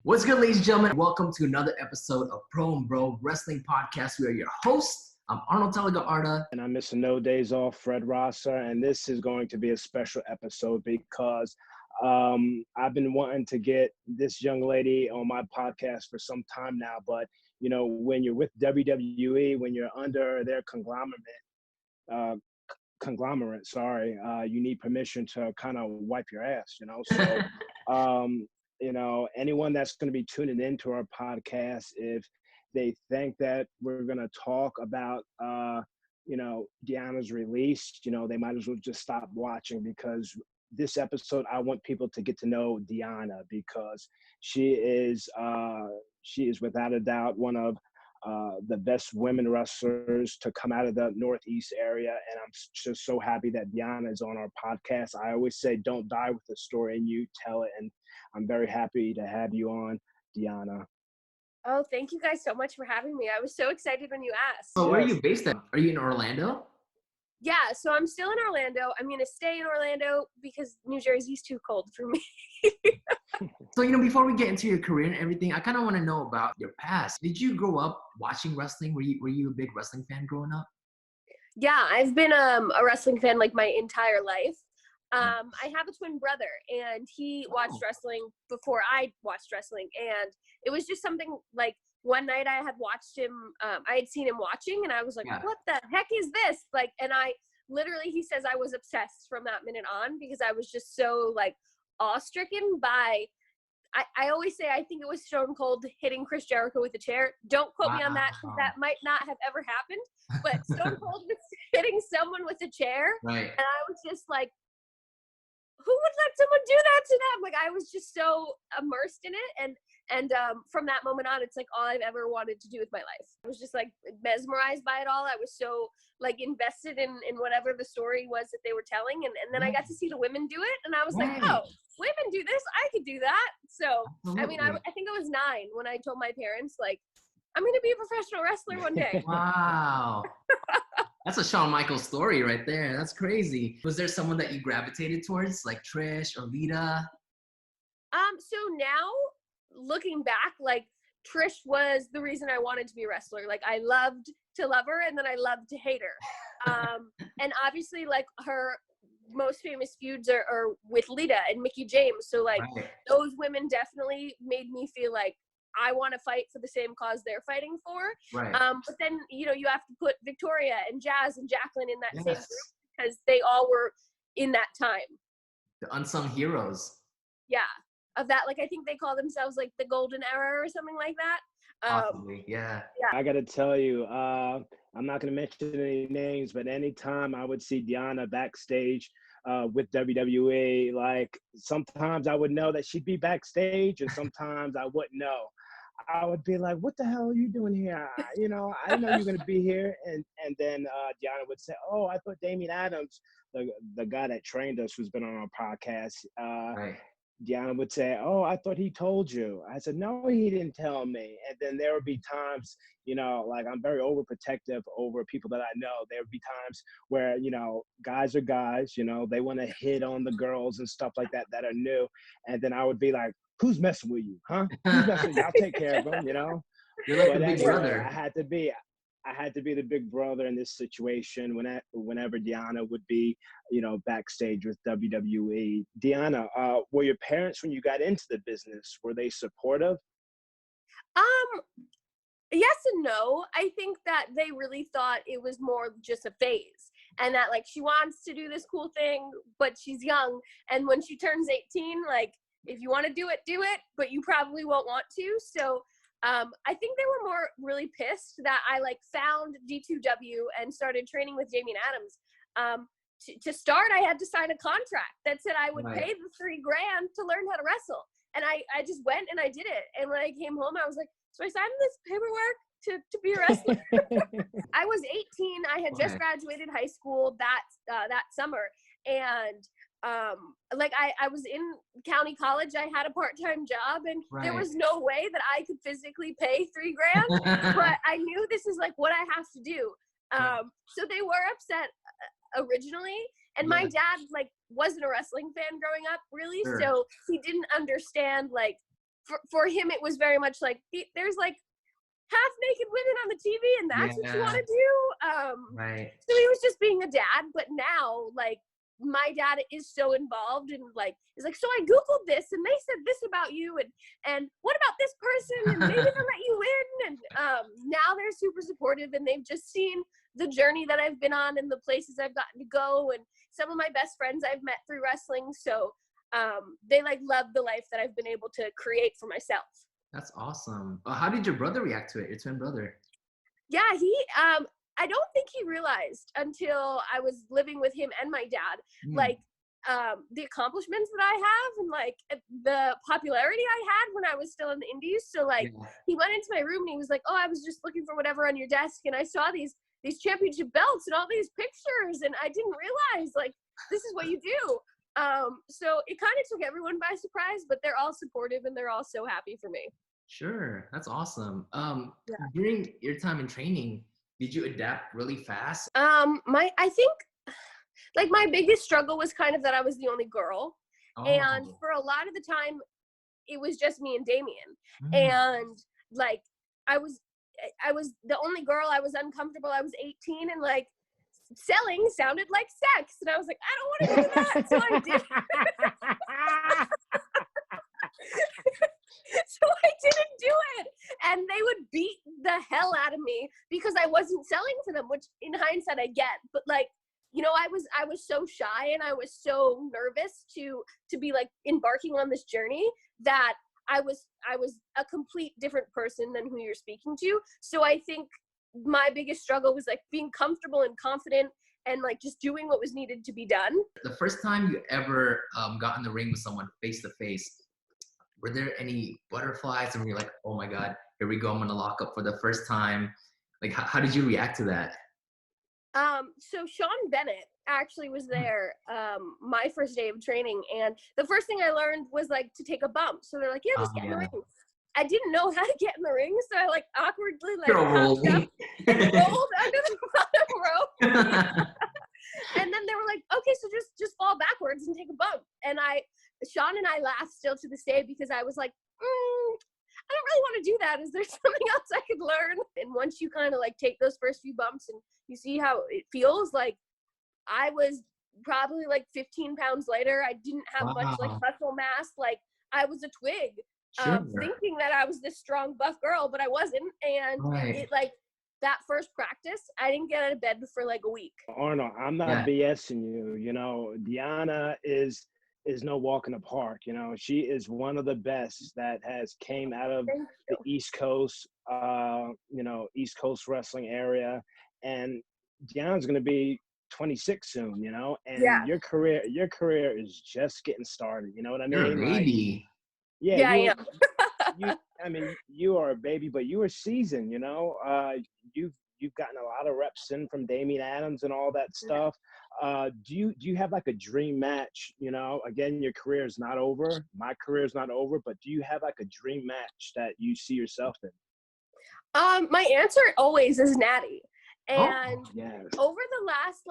What's good, ladies and gentlemen? Welcome to another episode of Pro and Bro Wrestling Podcast. We are your hosts. I'm Arnold Telegarda. And I'm Mr. No Days Off, Fred Rosser. And this is going to be a special episode because I've been wanting to get this young lady on my podcast for some time now. But, you know, when you're with WWE, when you're under their conglomerate, you need permission to kind of wipe your ass, you know? So, you know, anyone that's going to be tuning into our podcast, if they think that we're going to talk about, you know, Deonna's release, you know, they might as well just stop watching, because this episode, I want people to get to know Deonna, because she is without a doubt one of the best women wrestlers to come out of the Northeast area. And I'm just so happy that Deonna is on our podcast. I always say, don't die with the story, and you tell it. And I'm very happy to have you on, Deonna. Oh, thank you guys so much for having me. I was so excited when you asked. So where are you based at? Are you in Orlando? Yeah, so I'm still in Orlando. I'm going to stay in Orlando because New Jersey's too cold for me. So, you know, before we get into your career and everything, I kind of want to know about your past. Did you grow up watching wrestling? Were you a big wrestling fan growing up? Yeah, I've been a wrestling fan like my entire life. I have a twin brother, and he watched wrestling before I watched wrestling. And it was just something like one night I had watched him, I had seen him watching, and I was like, what the heck is this? Like, and I literally, he says I was obsessed from that minute on, because I was just so like awe-stricken by, I always say, I think it was Stone Cold hitting Chris Jericho with a chair. Don't quote me on that, because that might not have ever happened, but Stone Cold was hitting someone with a chair. Right. And I was just like, who would let someone do that to them? Like, I was just so immersed in it. And from that moment on, it's like all I've ever wanted to do with my life. I was just like mesmerized by it all. I was so like invested in whatever the story was that they were telling. And then I got to see the women do it. And I was like, oh, women do this, I could do that. So, I mean, I think I was 9 when I told my parents, like, I'm going to be a professional wrestler one day. Wow. That's a Shawn Michaels story right there. That's crazy. Was there someone that you gravitated towards, like Trish or Lita? So now, looking back, like, Trish was the reason I wanted to be a wrestler. Like, I loved to love her, and then I loved to hate her. And obviously, like, her most famous feuds are with Lita and Mickie James. So, like, those women definitely made me feel like I want to fight for the same cause they're fighting for. Right. But then, you know, you have to put Victoria and Jazz and Jacqueline in that same group, because they all were in that time. The unsung heroes. Yeah. Of that, like, I think they call themselves like the golden era or something like that. Possibly, yeah. I got to tell you, I'm not going to mention any names, but anytime I would see Deonna backstage with WWE, like, sometimes I would know that she'd be backstage, and sometimes I wouldn't know. I would be like, what the hell are you doing here? You know, I didn't know you were going to be here. And then Deonna would say, oh, I thought Damian Adams, the guy that trained us, who's been on our podcast, Deonna would say, oh, I thought he told you. I said, no, he didn't tell me. And then there would be times, you know, like, I'm very overprotective over people that I know. There would be times where, you know, guys are guys, you know, they want to hit on the girls and stuff like that are new. And then I would be like, who's messing with you, huh? Who's messing with you? I'll take care of them, you know? You're like the big brother. I had to be the big brother in this situation whenever Deonna would be, you know, backstage with WWE. Deonna, were your parents, when you got into the business, were they supportive? Yes and no. I think that they really thought it was more just a phase, and that, like, she wants to do this cool thing, but she's young. And when she turns 18, like, if you want to do it, but you probably won't want to. So I think they were more really pissed that I, like, found D2W and started training with Damian Adams. To start, I had to sign a contract that said I would pay the $3,000 to learn how to wrestle. And I just went and I did it. And when I came home, I was like, so I signed this paperwork to be a wrestler. I was 18. I had just graduated high school that summer. And like, I was in county college. I had a part-time job, and there was no way that I could physically pay $3,000, but I knew this is like what I have to do. So they were upset originally, and my dad, like, wasn't a wrestling fan growing up, really. So he didn't understand, like, for him, it was very much like there's like half naked women on the TV, and that's what you want to do. Right. So he was just being a dad, but now like my dad is so involved and like is like, so I googled this and they said this about you, and what about this person, and maybe they'll let you in, and now they're super supportive, and they've just seen the journey that I've been on and the places I've gotten to go, and some of my best friends I've met through wrestling, so they like love the life that I've been able to create for myself. That's awesome. How did your brother react to it, your twin brother? Yeah, he I don't think he realized until I was living with him and my dad, like the accomplishments that I have and like the popularity I had when I was still in the indies. So like he went into my room and he was like, oh, I was just looking for whatever on your desk, and I saw these championship belts and all these pictures, and I didn't realize like this is what you do. So it kind of took everyone by surprise, but they're all supportive and they're all so happy for me. Sure, that's awesome. During your time in training, did you adapt really fast? I think like my biggest struggle was kind of that I was the only girl, and for a lot of the time it was just me and Damien, and like I was the only girl. I was uncomfortable. I was 18, and like selling sounded like sex, and I was like, I don't want to do that. So I did. So I didn't do it, and they would beat the hell out of me because I wasn't selling for them, which in hindsight I get, but like, you know, I was so shy and I was so nervous to be like embarking on this journey that I was a complete different person than who you're speaking to. So I think my biggest struggle was like being comfortable and confident and like just doing what was needed to be done. The first time you ever got in the ring with someone face to face, were there any butterflies and were you like, oh my God, here we go, I'm gonna lock up for the first time? Like how did you react to that? So Sean Bennett actually was there my first day of training, and the first thing I learned was like to take a bump. So they're like, yeah, just get in the ring. I didn't know how to get in the ring, so I like awkwardly like hopped up and rolled under the bottom rope. And then they were like, okay, so just fall backwards and take a bump. And Sean and I laughed still to this day because I was like, I don't really want to do that. Is there something else I could learn? And once you kind of like take those first few bumps and you see how it feels, like I was probably like 15 pounds lighter. I didn't have much like muscle mass. Like I was a twig, thinking that I was this strong buff girl, but I wasn't. And it like that first practice, I didn't get out of bed for like a week. Arnold, I'm not BSing you. You know, Deonna is no walk in the park. You know, she is one of the best that has came out of the East Coast, East Coast wrestling area. And Deonna's going to be 26 soon, you know, and your career is just getting started. You know what I mean? You're a baby. Like, I am. I mean, you are a baby, but you are seasoned, you know, you've gotten a lot of reps in from Damian Adams and all that stuff. Do you have like a dream match? You know, again, your career is not over. My career is not over, but do you have like a dream match that you see yourself in? My answer always is Natty. And over the last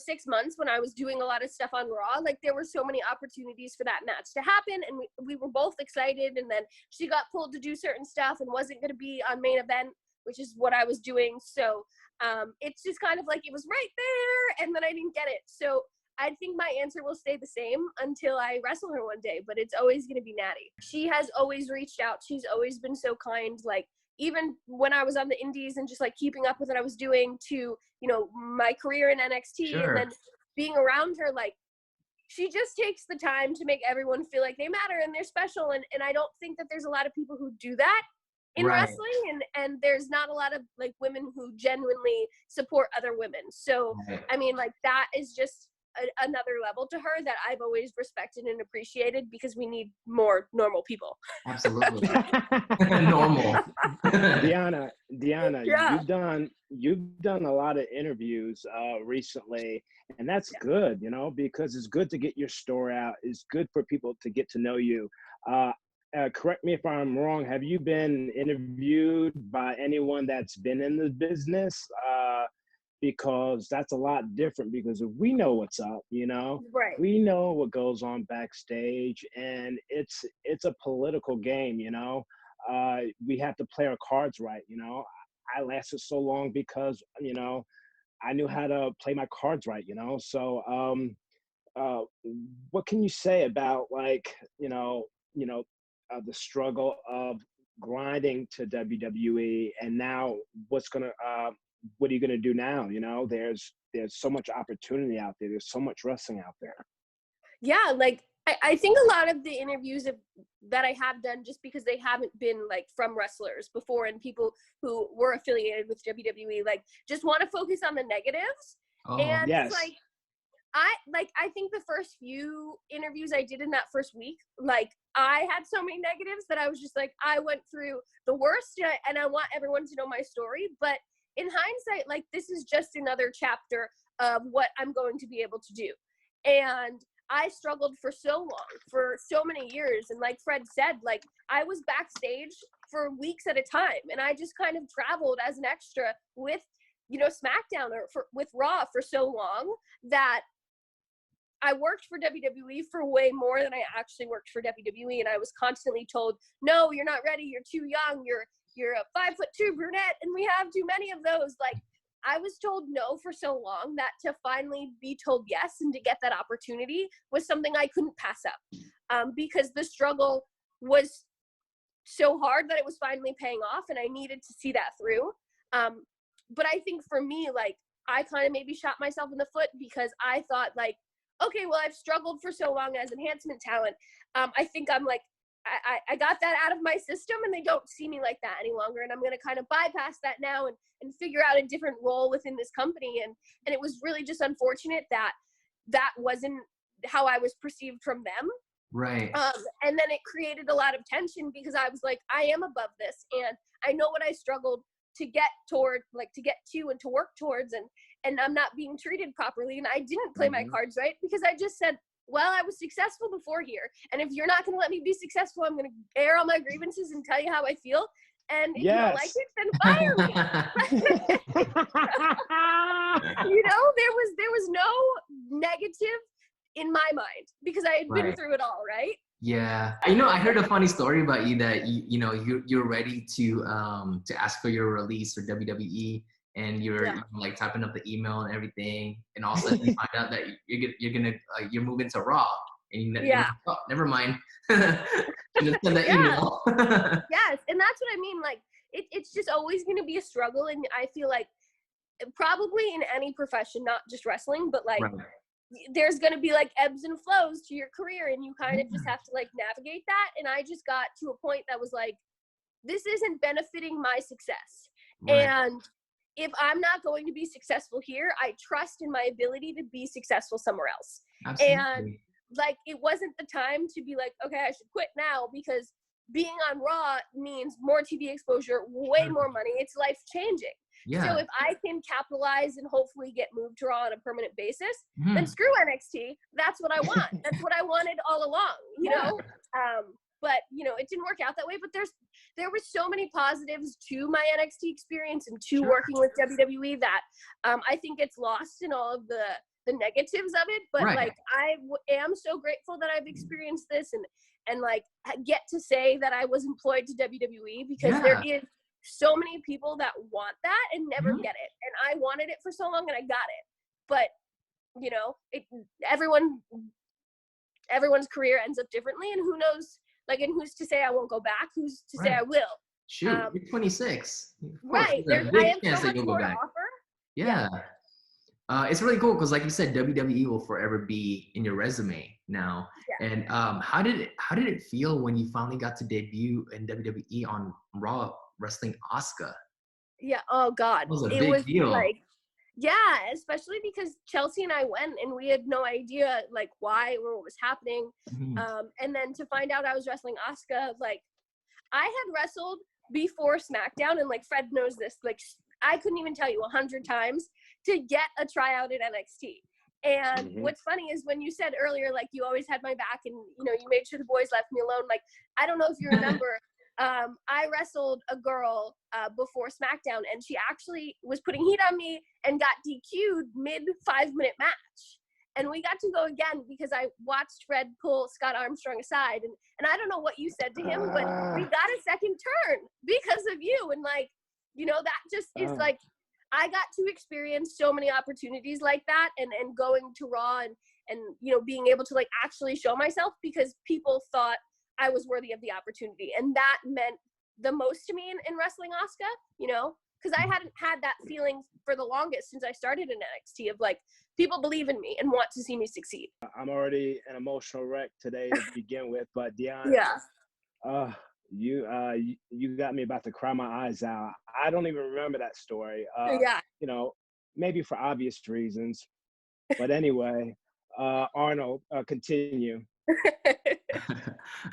6 months when I was doing a lot of stuff on Raw, like there were so many opportunities for that match to happen, and we were both excited, and then she got pulled to do certain stuff and wasn't going to be on main event, which is what I was doing. So it's just kind of like it was right there, and then I didn't get it. So I think my answer will stay the same until I wrestle her one day, but it's always going to be Natty. She has always reached out. She's always been so kind, like even when I was on the indies and just like keeping up with what I was doing to, you know, my career in NXT and then being around her, like she just takes the time to make everyone feel like they matter and they're special. And I don't think that there's a lot of people who do that in wrestling, and there's not a lot of like women who genuinely support other women. So, I mean, like that is just another level to her that I've always respected and appreciated, because we need more normal people. Absolutely. Normal. Deonna, you've done a lot of interviews recently, and that's good, you know, because it's good to get your story out. It's good for people to get to know you. Correct me if I'm wrong. Have you been interviewed by anyone that's been in the business? because that's a lot different, because we know what's up, you know, Right. we know what goes on backstage, and it's a political game, you know. We have to play our cards right, you know. I lasted so long because, you know, I knew how to play my cards right, you know. So uh, what can you say about, like, the struggle of grinding to WWE, and now what are you gonna do now? You know, there's so much opportunity out there. There's so much wrestling out there. Yeah, like I think a lot of the interviews that I have done, just because they haven't been like from wrestlers before and people who were affiliated with WWE, like just want to focus on the negatives. Oh, And yes. it's like I think the first few interviews I did in that first week, like I had so many negatives that I was just like, I went through the worst, and I want everyone to know my story. But in hindsight, like this is just another chapter of what I'm going to be able to do. And I struggled for so long, for so many years. And like Fred said, like I was backstage for weeks at a time, and I just kind of traveled as an extra with, you know, SmackDown with Raw for so long that I worked for WWE for way more than I actually worked for WWE. And I was constantly told, no, you're not ready. You're too young. You're a 5'2" brunette, and we have too many of those. Like I was told no for so long that to finally be told yes and to get that opportunity was something I couldn't pass up, because the struggle was so hard that it was finally paying off, and I needed to see that through. But I think for me, like I kind of maybe shot myself in the foot, because I thought like, okay, well, I've struggled for so long as enhancement talent. I think I'm like, I got that out of my system, and they don't see me like that any longer. And I'm going to kind of bypass that now and figure out a different role within this company. And it was really just unfortunate that that wasn't how I was perceived from them. right. And then it created a lot of tension, because I was like, I am above this, and I know what I struggled to get toward, like to get to and to work towards, and I'm not being treated properly. And I didn't play my cards right, because I just said, well, I was successful before here, and if you're not going to let me be successful, I'm going to air all my grievances and tell you how I feel. And if you don't like it, then fire me. You know, there was no negative in my mind, because I had been through it all, right? Yeah, you know, I heard a funny story about you that you're ready to ask for your release for WWE, and you're like typing up the email and everything, and all of a sudden you find out that you're moving to Raw, and you're like, oh, never mind. Just send that email. Yes, and that's what I mean. Like it's just always going to be a struggle, and I feel like probably in any profession, not just wrestling, but like. Right. There's going to be like ebbs and flows to your career, and you kind of just have to like navigate that. And I just got to a point that was like, this isn't benefiting my success. Right. And if I'm not going to be successful here, I trust in my ability to be successful somewhere else. Absolutely. And like, it wasn't the time to be like, okay, I should quit now, because being on Raw means more TV exposure, way more money. It's life changing. Yeah. So if I can capitalize and hopefully get moved to Raw on a permanent basis, then screw NXT. That's what I want. That's what I wanted all along, you know? But, you know, it didn't work out that way. But there were so many positives to my NXT experience and to working with WWE that I think it's lost in all of the negatives of it. But, like, I am so grateful that I've experienced this and like, get to say that I was employed to WWE, because there is so many people that want that and never get it. And I wanted it for so long, and I got it. But, you know, everyone's career ends up differently, and who knows, like, and who's to say I won't go back? Who's to say I will? Shoot, you're 26. Right. There's a big chance that you'll go back. Yeah. It's really cool, because like you said, WWE will forever be in your resume now. Yeah. And how did it feel when you finally got to debut in WWE on Raw, wrestling Asuka? Yeah. Oh God. It was a big deal. Like, yeah, especially because Chelsea and I went, and we had no idea like why or what was happening. And then to find out I was wrestling Asuka, like I had wrestled before SmackDown, and like Fred knows this, like I couldn't even tell you 100 times to get a tryout at NXT. And what's funny is when you said earlier, like you always had my back, and you know, you made sure the boys left me alone. Like, I don't know if you remember, I wrestled a girl before SmackDown, and she actually was putting heat on me and got DQ'd mid 5-minute match. And we got to go again because I watched Fred pull Scott Armstrong aside. And I don't know what you said to him, but we got a second turn because of you. And like, you know, that just is like, I got to experience so many opportunities like that, and going to Raw and, you know, being able to like actually show myself because people thought I was worthy of the opportunity. And that meant the most to me in wrestling Asuka, you know, because I hadn't had that feeling for the longest since I started in NXT of like, people believe in me and want to see me succeed. I'm already an emotional wreck today to begin with, but Deonna, you got me about to cry my eyes out. I don't even remember that story. You know, maybe for obvious reasons, but anyway, Arnold, continue.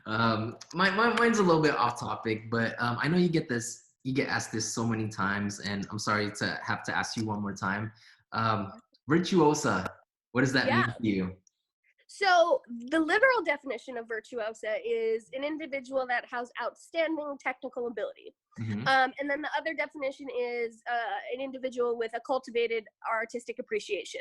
Mine's a little bit off topic, but I know you get asked this so many times, and I'm sorry to have to ask you one more time. Virtuosa, what does that mean to you? So the literal definition of virtuosa is an individual that has outstanding technical ability. Mm-hmm. And then the other definition is an individual with a cultivated artistic appreciation.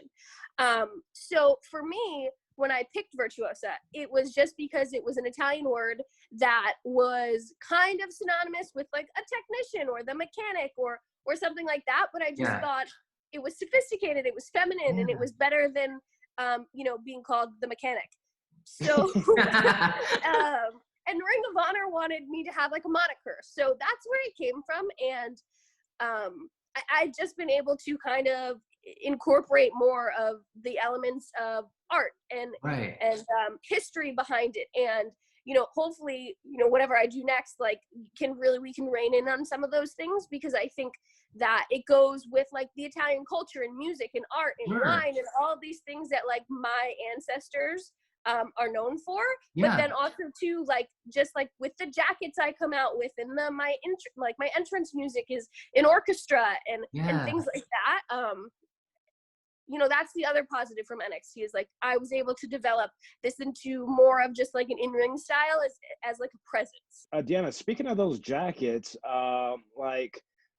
So for me, when I picked virtuosa, it was just because it was an Italian word that was kind of synonymous with like a technician or the mechanic or something like that. But I just thought it was sophisticated, it was feminine, and it was better than, you know, being called the mechanic. So, and Ring of Honor wanted me to have like a moniker. So that's where it came from. And I've just been able to kind of incorporate more of the elements of art and history behind it. And, you know, hopefully, you know, whatever I do next, like we can rein in on some of those things, because I think that it goes with like the Italian culture and music and art and wine and all of these things that like my ancestors are known for. But then also too, like just like with the jackets I come out with, and my entrance music is an orchestra and things like that. You know, that's the other positive from NXT is like I was able to develop this into more of just like an in-ring style as like a presence. Deonna, speaking of those jackets,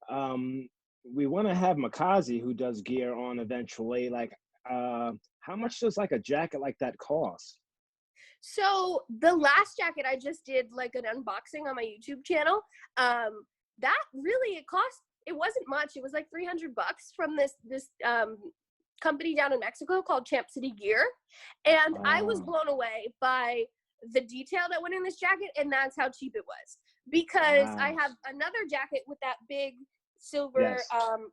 we want to have Makazi, who does gear, on eventually. Like, how much does like a jacket like that cost? So the last jacket I just did like an unboxing on my YouTube channel. That really it wasn't much. It was like $300 from this company down in Mexico called Champ City Gear, and I was blown away by the detail that went in this jacket, and that's how cheap it was, because I have another jacket with that big silver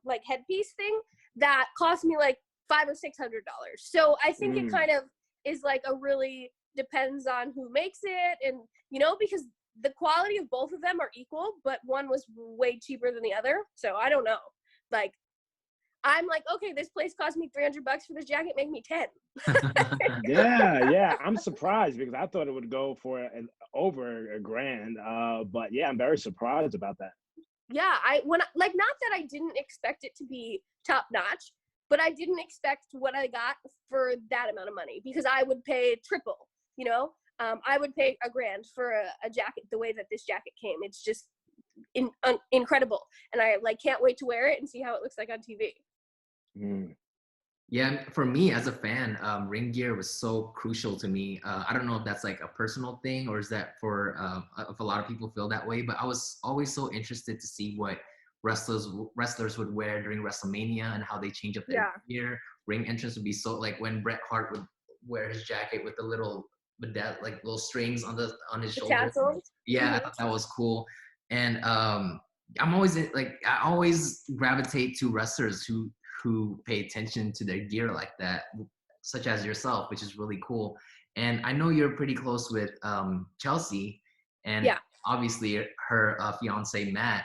like headpiece thing that cost me like $500 or $600. So I think it kind of is like a really depends on who makes it, and you know, because the quality of both of them are equal, but one was way cheaper than the other. So I don't know, like I'm like, okay, this place cost me $300 for this jacket, make me 10. Yeah. I'm surprised because I thought it would go for over $1,000. But yeah, I'm very surprised about that. Yeah, not that I didn't expect it to be top notch, but I didn't expect what I got for that amount of money, because I would pay triple, you know? I would pay $1,000 for a jacket the way that this jacket came. It's just incredible. And I like can't wait to wear it and see how it looks like on TV. Yeah, for me as a fan, ring gear was so crucial to me. I don't know if that's like a personal thing or is that for if a lot of people feel that way, but I was always so interested to see what wrestlers would wear during WrestleMania and how they change up their gear. Ring entrance would be so like when Bret Hart would wear his jacket with the little little strings on his shoulders. I thought that was cool. And I always gravitate to wrestlers who pay attention to their gear like that, such as yourself, which is really cool. And I know you're pretty close with Chelsea, and obviously her fiance Matt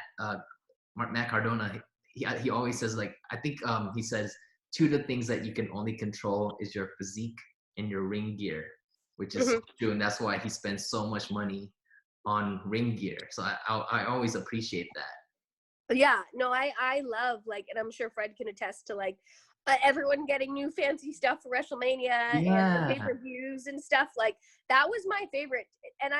Cardona. He always says, like, I think he says two of the things that you can only control is your physique and your ring gear, which is so true, and that's why he spends so much money on ring gear. So I always appreciate that. Yeah, no, I love, like, and I'm sure Fred can attest to, like, everyone getting new fancy stuff for WrestleMania and the pay-per-views and stuff. Like, that was my favorite. And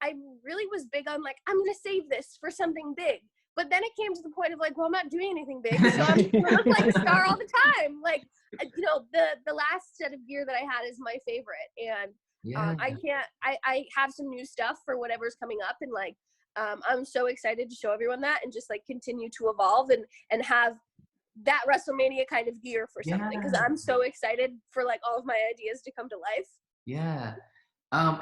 I really was big on like, I'm gonna save this for something big. But then it came to the point of like, well, I'm not doing anything big, so I'm gonna look like a star all the time. Like, you know, the last set of gear that I had is my favorite, and I have some new stuff for whatever's coming up, and like, I'm so excited to show everyone that, and just like continue to evolve and have that WrestleMania kind of gear for something, because I'm so excited for like all of my ideas to come to life. Yeah.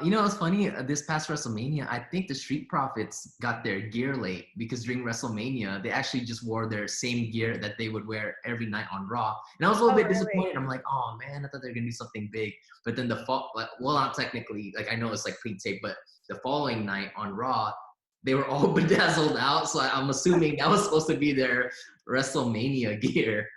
You know, it's funny, this past WrestleMania, I think the Street Profits got their gear late because during WrestleMania, they actually just wore their same gear that they would wear every night on Raw. And I was a little bit disappointed. I'm like, oh man, I thought they were gonna do something big. But then well, not technically, like I know it's like pre-tape, but the following night on Raw, they were all bedazzled out. So I'm assuming that was supposed to be their WrestleMania gear.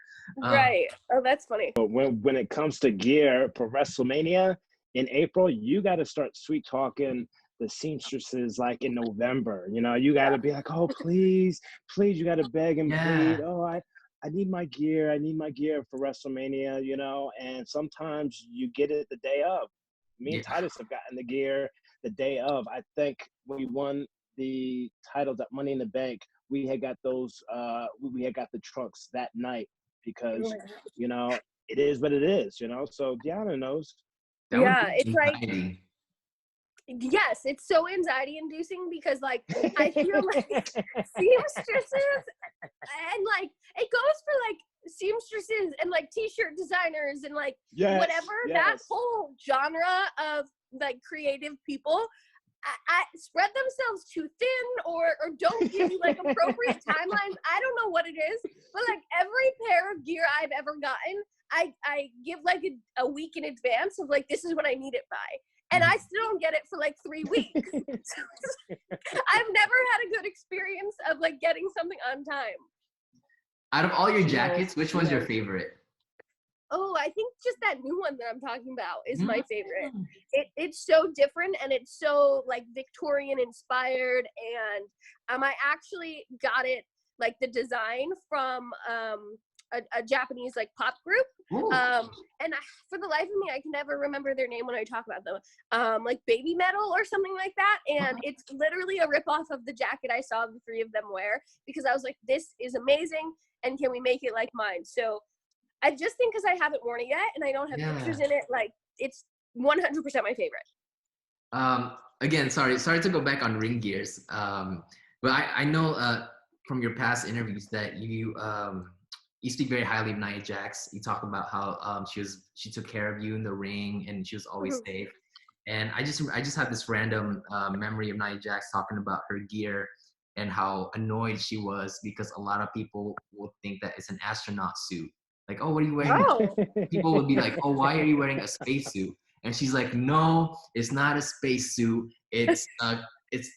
Right. Oh, that's funny. But when it comes to gear for WrestleMania in April, you got to start sweet talking the seamstresses like in November. You know, you got to be like, oh, please, you got to beg and plead. Oh, I need my gear. I need my gear for WrestleMania, you know, and sometimes you get it the day of. Me and Titus have gotten the gear the day of. I think when we won the titles at Money in the Bank, we had got those, we had got the trunks that night because, you know, it is what it is, you know, so Deonna knows. It's like, yes, it's so anxiety inducing because like I feel like seamstresses and like it goes for like seamstresses and like t-shirt designers and like whatever that whole genre of like creative people I spread themselves too thin or don't give you like appropriate timelines. I don't know what it is, but like every pair of gear I've ever gotten, I give like a week in advance of like, this is what I need it by. And I still don't get it for like 3 weeks. I've never had a good experience of like getting something on time. Out of all your jackets, which one's your favorite? Oh, I think just that new one that I'm talking about is my favorite. It's so different and it's so like Victorian inspired, and I actually got it like the design from a Japanese like pop group. And for the life of me, I can never remember their name when I talk about them. Like Baby Metal or something like that. And it's literally a ripoff of the jacket I saw the three of them wear because I was like, this is amazing, and can we make it like mine? So I just think because I haven't worn it yet and I don't have pictures in it, like it's 100% my favorite. Again, sorry to go back on ring gears. But I know from your past interviews that you speak very highly of Nia Jax. You talk about how she took care of you in the ring and she was always safe. And I just have this random memory of Nia Jax talking about her gear and how annoyed she was because a lot of people will think that it's an astronaut suit. Like, oh, what are you wearing? Oh. People would be like, oh, why are you wearing a spacesuit? And she's like, no, it's not a spacesuit. It's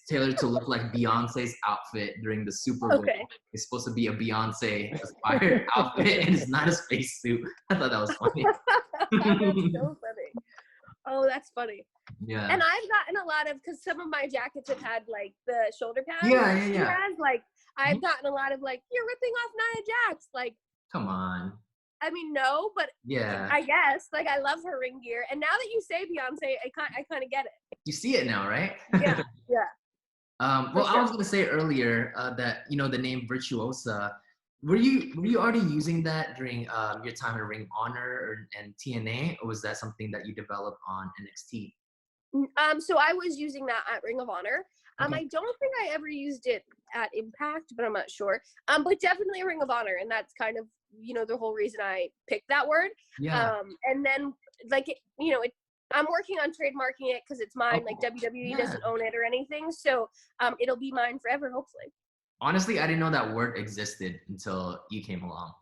tailored to look like Beyonce's outfit during the Super Bowl. Okay. It's supposed to be a Beyonce-inspired outfit, and it's not a spacesuit. I thought that was funny. That's so funny. Oh, that's funny. Yeah. And I've gotten a lot of, because some of my jackets have had like the shoulder pads. Yeah. Has, like, I've gotten a lot of like, you're ripping off Nia Jax. Like, come on. I mean, no, but I guess like I love her ring gear, and now that you say Beyonce, I kind of get it. You see it now, right? Yeah. Well, I was gonna say earlier that the name Virtuosa. Were you already using that during your time at Ring of Honor and TNA, or was that something that you developed on NXT? So I was using that at Ring of Honor. Okay. I don't think I ever used it at Impact, but I'm not sure. But definitely Ring of Honor, and that's kind of the whole reason I picked that word. Yeah. And then like I'm working on trademarking it because it's mine. Like WWE doesn't own it or anything, so it'll be mine forever, hopefully. Honestly, I didn't know that word existed until you came along.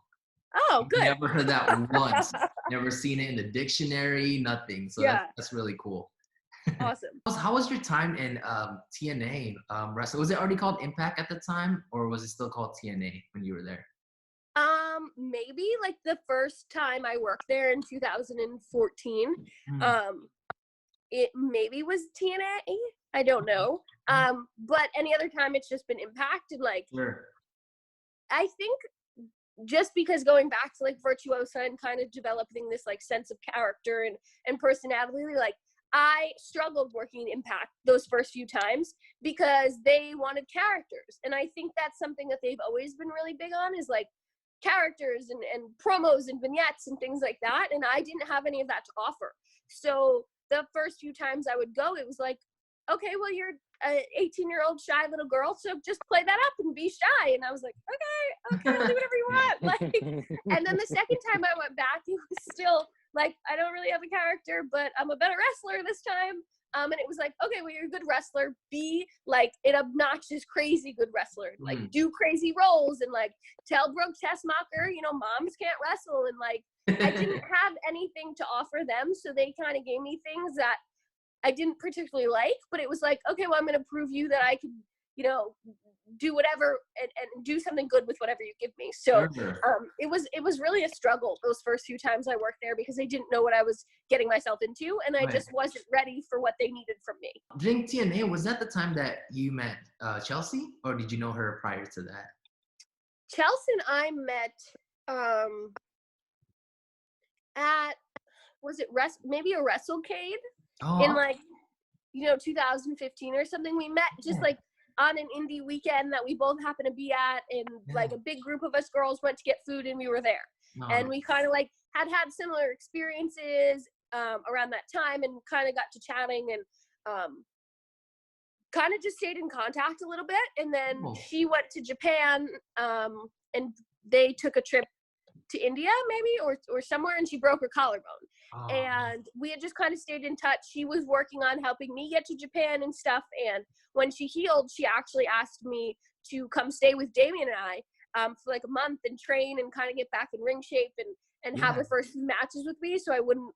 Oh, good. Never heard that once. Never seen it in the dictionary. Nothing. So that's really cool. Awesome. How was your time in TNA wrestling? Was it already called Impact at the time, or was it still called TNA when you were there? Maybe like the first time I worked there in 2014. It maybe was TNA. I don't know. But any other time it's just been Impact, and like I think just because going back to like Virtuosa and kind of developing this like sense of character and personality, like I struggled working in Impact those first few times because they wanted characters. And I think that's something that they've always been really big on, is like characters and promos and vignettes and things like that. And I didn't have any of that to offer. So the first few times I would go, it was like, okay, well, you're an 18-year-old shy little girl, so just play that up and be shy. And I was like, okay, I'll do whatever you want. Like, and then the second time I went back, it was still like, I don't really have a character, but I'm a better wrestler this time. And it was like, okay, well, you're a good wrestler. Be like an obnoxious, crazy good wrestler. Like, do crazy roles and like tell Brooke Tessmacher, you know, moms can't wrestle. And like, I didn't have anything to offer them, so they kind of gave me things that I didn't particularly like. But it was like, okay, well, I'm going to prove you that I can, you know, do whatever and do something good with whatever you give me. So it was really a struggle those first few times I worked there, because I didn't know what I was getting myself into, and I just wasn't ready for what they needed from me. During TNA, was that the time that you met Chelsea, or did you know her prior to that? Chelsea and I met at, was it maybe a WrestleCade in like, you know, 2015 or something. We met just like on an indie weekend that we both happened to be at, and like a big group of us girls went to get food and we were there. And we kind of like had similar experiences around that time, and kind of got to chatting, and kind of just stayed in contact a little bit. And then she went to Japan, and they took a trip to India maybe or somewhere, and she broke her collarbone. And we had just kind of stayed in touch. She was working on helping me get to Japan and stuff, and when she healed, she actually asked me to come stay with Damien and I for like a month and train and kind of get back in ring shape and have her first few matches with me, so I wouldn't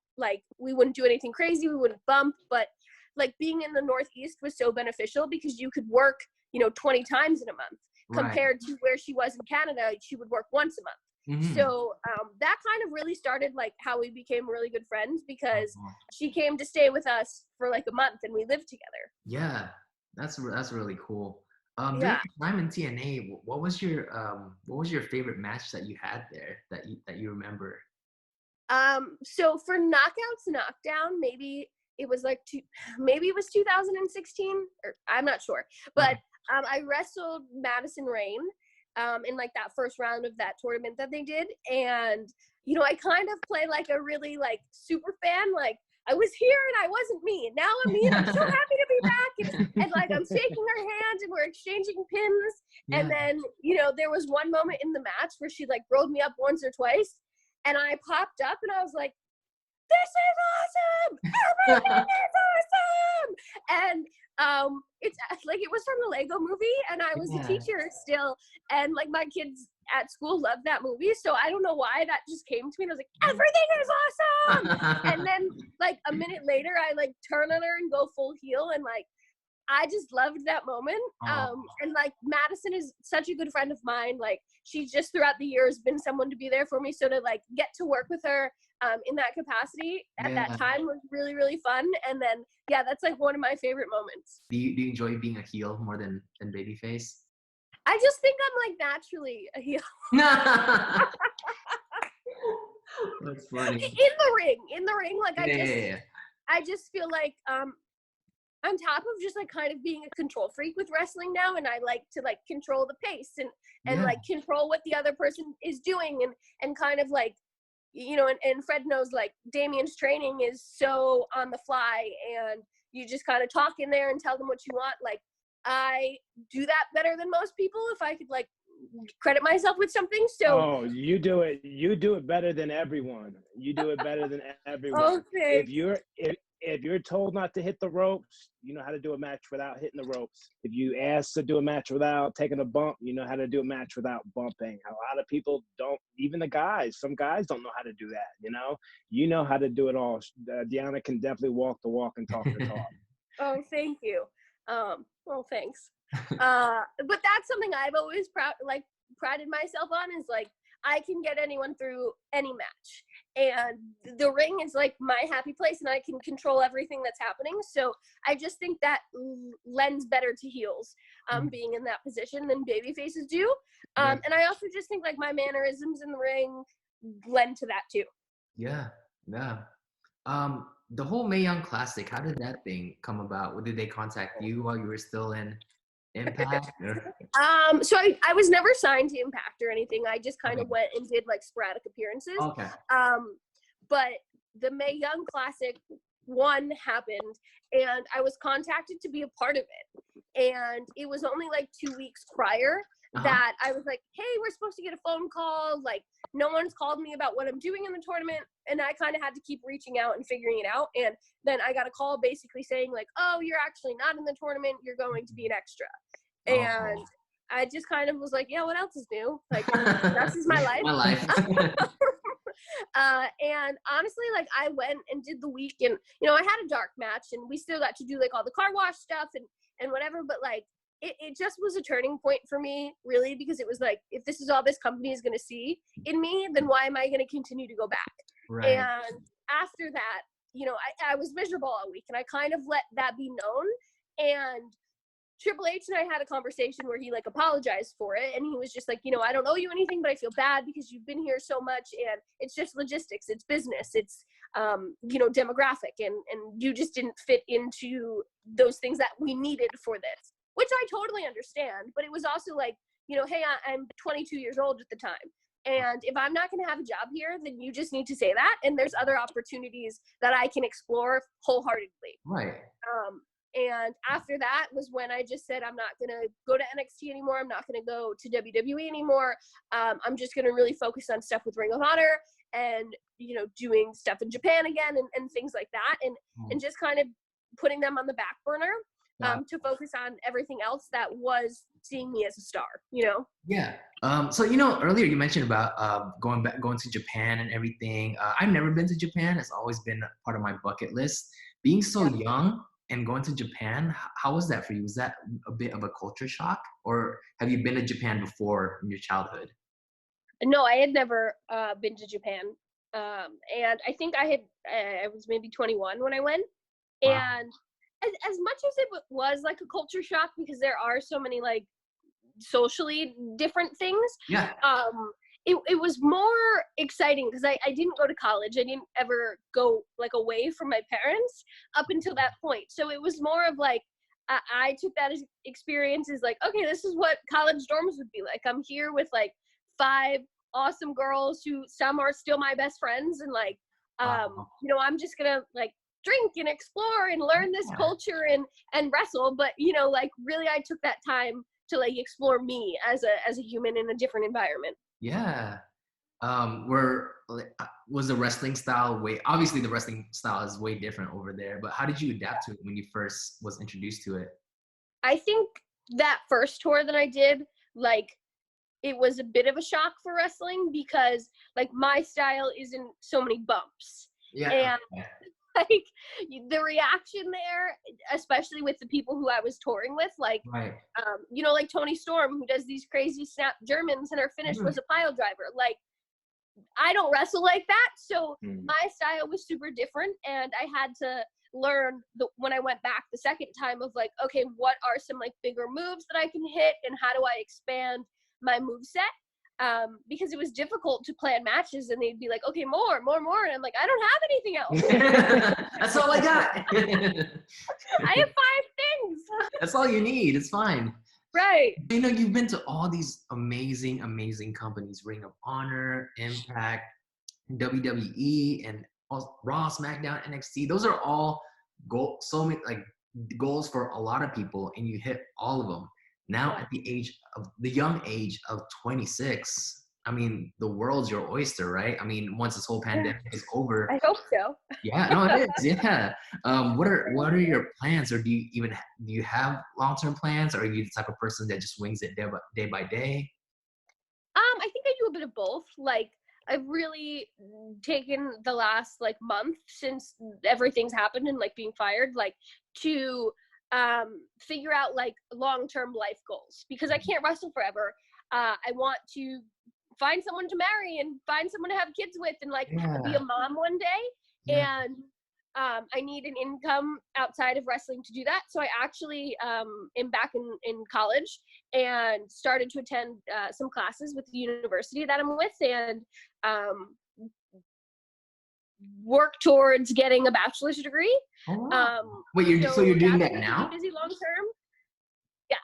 we wouldn't do anything crazy, we wouldn't bump, but like being in the Northeast was so beneficial because you could work, you know, 20 times in a month compared to where she was in Canada. She would work once a month. So that kind of really started like how we became really good friends, because she came to stay with us for like a month and we lived together. Yeah, that's really cool. During your time in TNA, what was your favorite match that you had there that you remember? So for Knockouts Knockdown, maybe it was 2016, or I'm not sure, but I wrestled Madison Rain in like that first round of that tournament that they did, and you know, I kind of play like a really like super fan, like I was here and I wasn't me, and now I'm me and I'm so happy to be back, and like I'm shaking her hand and we're exchanging pins, and then you know, there was one moment in the match where she like rolled me up once or twice, and I popped up and I was like, this is awesome! Everything is awesome! And it's like, it was from the Lego movie, and I was a teacher still, and like my kids at school loved that movie, so I don't know why that just came to me, and I was like, everything is awesome! And then like a minute later, I like turn on her and go full heel, and like I just loved that moment. And like Madison is such a good friend of mine. Like she's just throughout the years been someone to be there for me. So to like get to work with her in that capacity at that time was really, really fun. And then, that's like one of my favorite moments. Do you enjoy being a heel more than Babyface? I just think I'm like naturally a heel. That's funny. In the ring, like I just feel like on top of just like kind of being a control freak with wrestling now, and I like to like control the pace and like control what the other person is doing, and kind of like, you know, and Fred knows like Damien's training is so on the fly, and you just kind of talk in there and tell them what you want. Like I do that better than most people, if I could like credit myself with something. So you do it better than everyone. You do it better than everyone. Okay. If you're told not to hit the ropes, you know how to do a match without hitting the ropes. If you ask to do a match without taking a bump, you know how to do a match without bumping. A lot of people don't, even the guys, some guys don't know how to do that, you know how to do it all. Deonna can definitely walk the walk and talk the talk. Oh, thank you. Well, thanks. But that's something I've always prided myself on, is like, I can get anyone through any match, and the ring is like my happy place, and I can control everything that's happening. So I just think that lends better to heels, being in that position than baby faces do. And I also just think like my mannerisms in the ring lend to that too. Yeah. the whole Mae Young Classic, how did that thing come about? Did they contact you while you were still in Impact? So I was never signed to Impact or anything. I just kind of Okay. went and did like sporadic appearances. Okay. But the Mae Young Classic one happened, and I was contacted to be a part of it. And it was only like 2 weeks prior that I was like, hey, we're supposed to get a phone call. Like, no one's called me about what I'm doing in the tournament. And I kind of had to keep reaching out and figuring it out. And then I got a call basically saying like, oh, you're actually not in the tournament. You're going to be an extra. And I just kind of was like, yeah, what else is new? Like, this is my life. My life. And honestly, like, I went and did the week, and you know, I had a dark match, and we still got to do like all the car wash stuff and whatever, but like it just was a turning point for me, really, because it was like, if this is all this company is going to see in me, then why am I going to continue to go back? Right. And after that, you know, I was miserable all week, and I kind of let that be known. And Triple H and I had a conversation where he like apologized for it, and he was just like, you know, I don't owe you anything, but I feel bad because you've been here so much, and it's just logistics, it's business, it's you know, demographic, and you just didn't fit into those things that we needed for this, which I totally understand. But it was also like, you know, hey, I'm 22 years old at the time, and if I'm not going to have a job here, then you just need to say that, and there's other opportunities that I can explore wholeheartedly. Right. And after that was when I just said, I'm not going to go to NXT anymore. I'm not going to go to WWE anymore. I'm just going to really focus on stuff with Ring of Honor and, you know, doing stuff in Japan again and things like that. And just kind of putting them on the back burner to focus on everything else that was seeing me as a star, you know? Yeah. So, you know, earlier you mentioned about going to Japan and everything. I've never been to Japan. It's always been part of my bucket list. Being so young and going to Japan, how was that for you? Was that a bit of a culture shock, or have you been to Japan before in your childhood? No, I had never been to Japan. And I think I was maybe 21 when I went. Wow. And as much as it was like a culture shock, because there are so many like socially different things, it was more exciting because I didn't go to college. I didn't ever go like away from my parents up until that point. So it was more of like, I took that as experience as like, okay, this is what college dorms would be like. I'm here with like 5 awesome girls who some are still my best friends. And like, you know, I'm just gonna like drink and explore and learn this culture and wrestle. But, you know, like really I took that time to like explore me as a human in a different environment. Yeah. Was the wrestling style obviously the wrestling style is way different over there, but how did you adapt to it when you first was introduced to it? I think that first tour that I did, like, it was a bit of a shock for wrestling because like my style isn't so many bumps. Yeah. And like the reaction there, especially with the people who I was touring with, like, you know, like Toni Storm, who does these crazy snap Germans and her finish was a pile driver. Like, I don't wrestle like that. So my style was super different. And I had to learn when I went back the second time of like, okay, what are some like bigger moves that I can hit and how do I expand my moveset? Because it was difficult to plan matches and they'd be like, okay, more. And I'm like, I don't have anything else. That's all I got. I have 5 things. That's all you need. It's fine. Right. You know, you've been to all these amazing, amazing companies, Ring of Honor, Impact, WWE, and Raw, SmackDown, NXT. Those are all goals for a lot of people, and you hit all of them. Now at the young age of 26, I mean, the world's your oyster, right? I mean, once this whole pandemic is over. I hope so. Yeah, no, it is. Yeah. What are your plans, or do you have long-term plans, or are you the type of person that just wings it day by day? I think I do a bit of both. Like, I've really taken the last like month since everything's happened and like being fired, like to figure out like long-term life goals, because I can't wrestle forever. I want to find someone to marry and find someone to have kids with and like be a mom one day. And I need an income outside of wrestling to do that. So I actually am back in college and started to attend some classes with the university that I'm with. And work towards getting a bachelor's degree. Oh, wow. Wait, so you're doing that now? Busy long term. Yeah,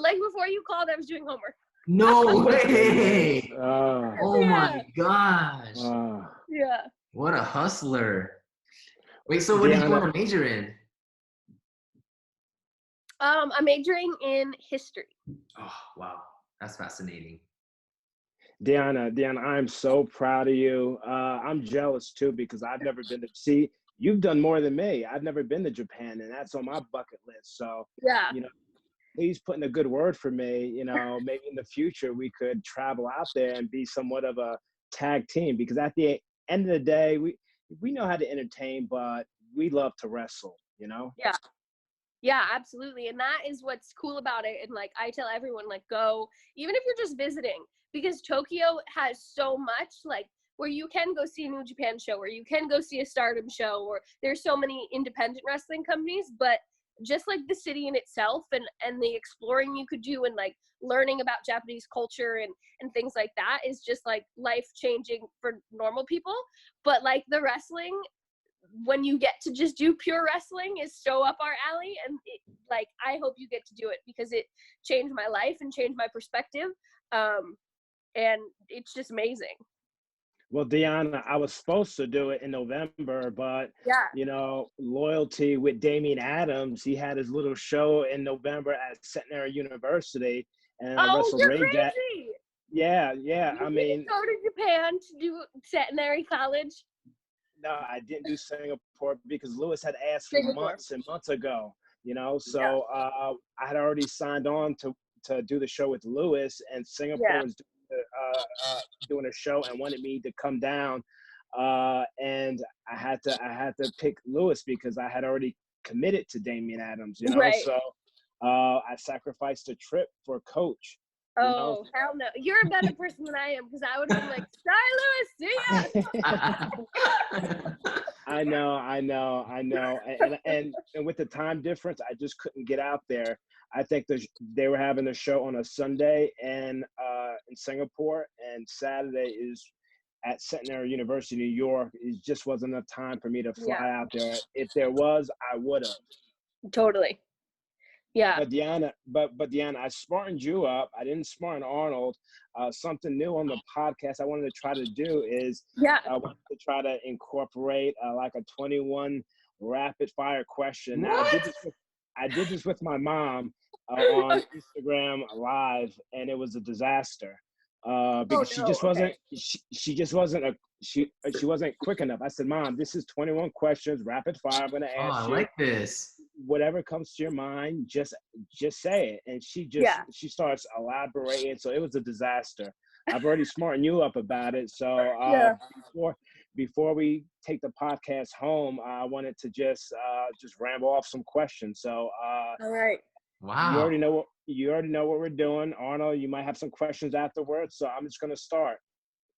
like before you called, I was doing homework. No way! Oh Yeah. my gosh! Yeah. What a hustler! Wait, so what did you want to major in? I'm majoring in history. Oh wow, that's fascinating. Deonna, I'm so proud of you. I'm jealous too because I've never been to see. You've done more than me. I've never been to Japan, and that's on my bucket list. So, Yeah. you know, please put in a good word for me. You know, maybe in the future we could travel out there and be somewhat of a tag team. Because at the end of the day, we know how to entertain, but we love to wrestle. You know. Yeah. Yeah, absolutely. And that is what's cool about it. And like I tell everyone, like go, even if you're just visiting, because Tokyo has so much, like where you can go see a New Japan show, or you can go see a Stardom show, or there's so many independent wrestling companies, but just like the city in itself and the exploring you could do and like learning about Japanese culture and things like that is just like life changing for normal people. But like the wrestling, when you get to just do pure wrestling, is so up our alley, and like I hope you get to do it because it changed my life and changed my perspective, and it's just amazing. Well, Deonna, I was supposed to do it in November, but you know, loyalty with Damian Adams, he had his little show in November at Centenary University, and I wrestled you're Ray crazy. Jack. Yeah. I mean, go to Japan to do Centenary College. No, I didn't do Singapore because Lewis had asked for months and months ago, you know, so I had already signed on to do the show with Lewis, and Singapore was doing a show and wanted me to come down, and I had to pick Lewis because I had already committed to Damian Adams, you know, so I sacrificed a trip for Coach. Oh, hell no. You're a better person than I am because I would have been like, sorry, Lewis, see ya. I know. And with the time difference, I just couldn't get out there. I think they were having the show on a Sunday and in Singapore, and Saturday is at Centenary University, New York. It just wasn't enough time for me to fly out there. If there was, I would have. Totally. Yeah. But Deonna, I smartened you up. I didn't smarten Arnold. Something new on the podcast I wanted to try to do is I wanted to try to incorporate like a 21 rapid fire question. Now, I did this with my mom on Instagram Live, and it was a disaster because she wasn't quick enough. I said, Mom, this is 21 questions, rapid fire. I'm going to ask you. I like this. Whatever comes to your mind, just say it. And she starts elaborating. So it was a disaster. I've already smartened you up about it. So before we take the podcast home, I wanted to just ramble off some questions. So all right. Wow. You already know what we're doing. Arnold, you might have some questions afterwards. So I'm just gonna start.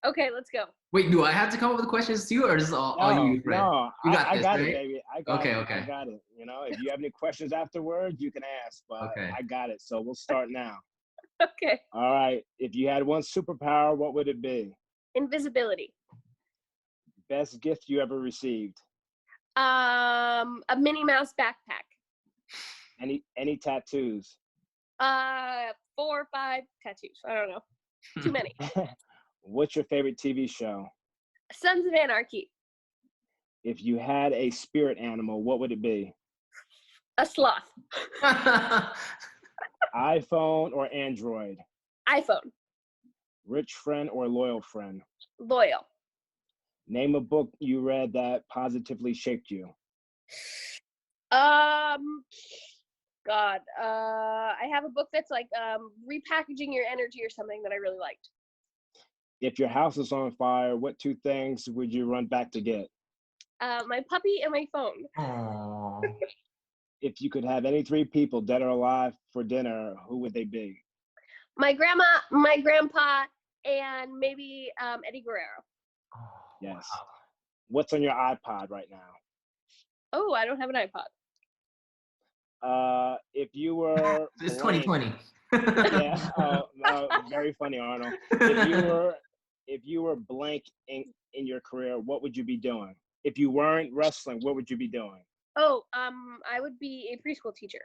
Okay, let's go. Wait, do I have to come up with questions too, or is this all you, Fred? No, I got right? it, baby. I got it. You know, if you have any questions afterwards, you can ask, but I got it. So we'll start now. Okay. All right. If you had one superpower, what would it be? Invisibility. Best gift you ever received? A Minnie Mouse backpack. Any tattoos? 4 or 5 tattoos. I don't know. Too many. What's your favorite TV show? Sons of Anarchy. If you had a spirit animal, what would it be? A sloth. iPhone or Android? iPhone. Rich friend or loyal friend? Loyal. Name a book you read that positively shaped you. God. I have a book that's like repackaging your energy or something that I really liked. If your house is on fire, what 2 things would you run back to get? My puppy and my phone. Aww. If you could have any 3 people, dead or alive, for dinner, who would they be? My grandma, my grandpa, and maybe Eddie Guerrero. Oh, yes. Wow. What's on your iPod right now? Oh, I don't have an iPod. If you were it's 2020. Yeah, very funny, Arnold. If you were blank in your career, what would you be doing? if you weren't wrestling, what would you be doing? Oh, I would be a preschool teacher.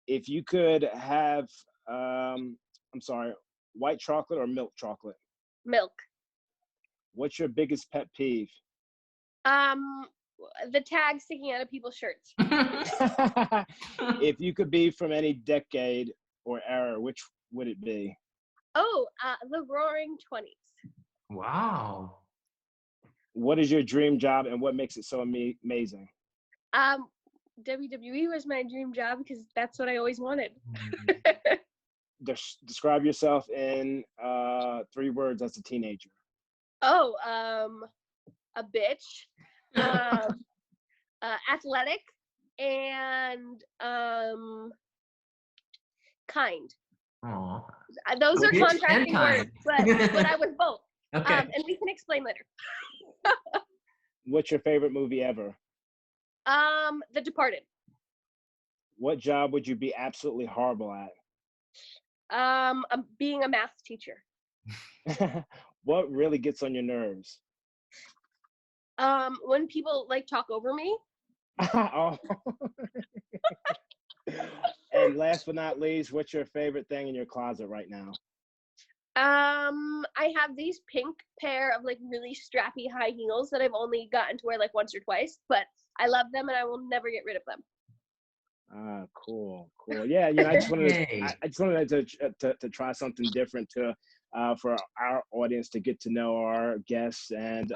If you could have, white chocolate or milk chocolate? Milk. What's your biggest pet peeve? The tag sticking out of people's shirts. If you could be from any decade or era, which would it be? Oh, the Roaring 20s. Wow. What is your dream job and what makes it so amazing? WWE was my dream job because that's what I always wanted. Describe yourself in 3 words as a teenager. Oh, a bitch, athletic, and kind. Aww. Those are Bitch contrasting and words, but I was both. Okay. And we can explain later. What's your favorite movie ever? The Departed. What job would you be absolutely horrible at? Being a math teacher. What really gets on your nerves? When people like talk over me. Oh. And last but not least, what's your favorite thing in your closet right now? I have these pink pair of like really strappy high heels that I've only gotten to wear like once or twice, but I love them and I will never get rid of them. Cool. Yeah, I just wanted to try something different for our audience to get to know our guests and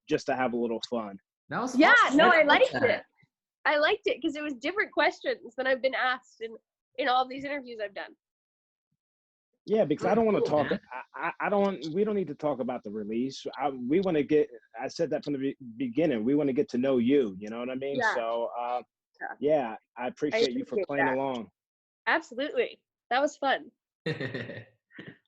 just to have a little fun. That was yeah, fun. no, I liked it. I liked it because it was different questions than I've been asked in all of these interviews I've done. Yeah, because I don't want to talk. We don't need to talk about the release. We want to get. I said that from the beginning. We want to get to know you. You know what I mean? Yeah. So, yeah, I appreciate you for playing along. Absolutely, that was fun.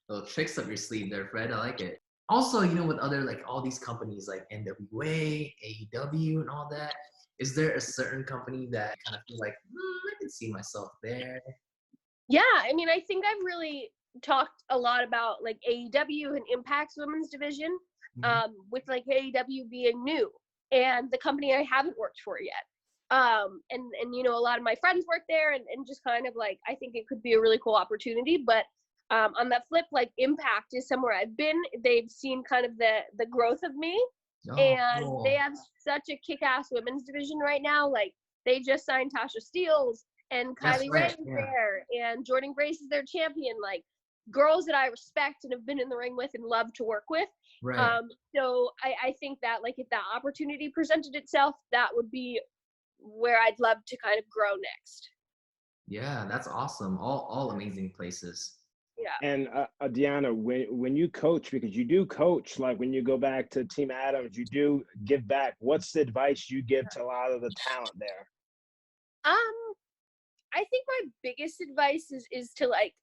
Little tricks up your sleeve there, Fred. I like it. Also, with other like all these companies like NWA, AEW, and all that, is there a certain company that kind of feel like I can see myself there? Yeah, I mean, I think I've really talked a lot about like AEW and Impact's women's division, with like AEW being new and the company I haven't worked for yet. And a lot of my friends work there and just kind of like, I think it could be a really cool opportunity. But on that flip, like Impact is somewhere I've been. They've seen kind of the growth of me, and cool. they have such a kick-ass women's division right now. Like they just signed Tasha Steelz and Kylie Rae's there, and Jordan Grace is their champion. Like girls that I respect and have been in the ring with and love to work with. Right. So I think that like if that opportunity presented itself, that would be where I'd love to kind of grow next. Yeah, that's awesome. All amazing places. Yeah. And Deonna, when you coach, because you do coach, like when you go back to Team Adams, you do give back. What's the advice you give to a lot of the talent there? I think my biggest advice is to like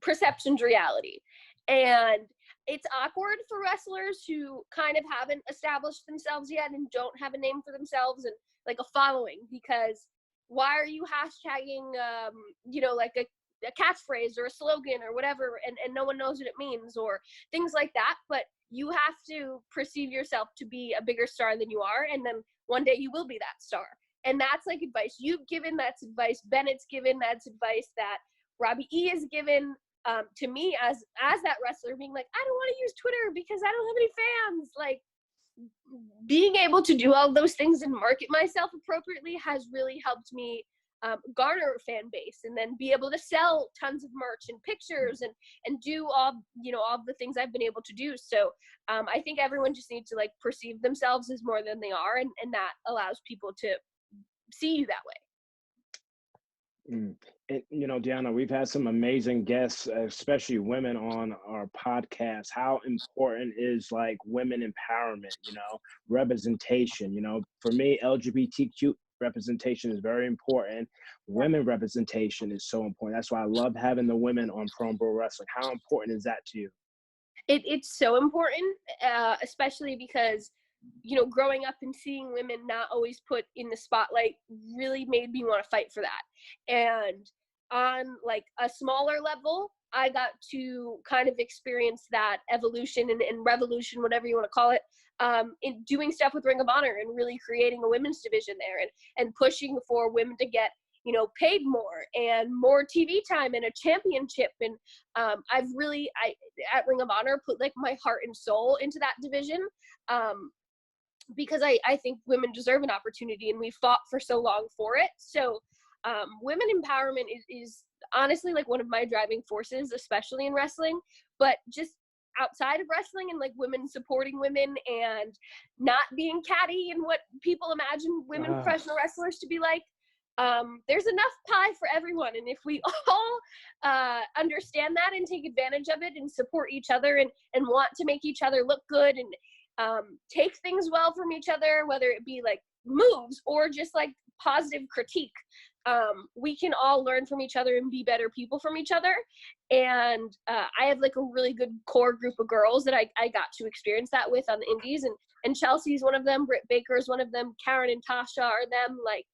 perception's reality. And it's awkward for wrestlers who kind of haven't established themselves yet and don't have a name for themselves and like a following, because why are you hashtagging like a catchphrase or a slogan or whatever and no one knows what it means or things like that. But you have to perceive yourself to be a bigger star than you are, and then one day you will be that star. And that's like advice you've given, that's advice Bennett's given, that's advice that Robbie E has given to me as that wrestler, being like, I don't want to use Twitter because I don't have any fans. Like being able to do all those things and market myself appropriately has really helped me garner a fan base, and then be able to sell tons of merch and pictures and do all the things I've been able to do. So I think everyone just needs to like perceive themselves as more than they are, and that allows people to see you that way. And Deonna, we've had some amazing guests, especially women, on our podcast. How important is like women empowerment, representation? For me, LGBTQ representation is very important. Women representation is so important. That's why I love having the women on Pro and Pro Wrestling. How important is that to you? It's so important, especially because growing up and seeing women not always put in the spotlight really made me want to fight for that. And on like a smaller level, I got to kind of experience that evolution and revolution, whatever you want to call it, in doing stuff with Ring of Honor and really creating a women's division there and pushing for women to get, you know, paid more and more TV time and a championship. And I've really, at Ring of Honor, put like my heart and soul into that division, because I think women deserve an opportunity and we fought for so long for it. So women empowerment is honestly like one of my driving forces, especially in wrestling, but just outside of wrestling and like women supporting women and not being catty and what people imagine women professional wrestlers to be like. There's enough pie for everyone, and if we all understand that and take advantage of it and support each other and want to make each other look good and take things well from each other, whether it be like moves or just like positive critique, we can all learn from each other and be better people from each other. And I have like a really good core group of girls that I got to experience that with on the indies, and Chelsea's one of them, Britt Baker is one of them, Karen and Tasha are them. Like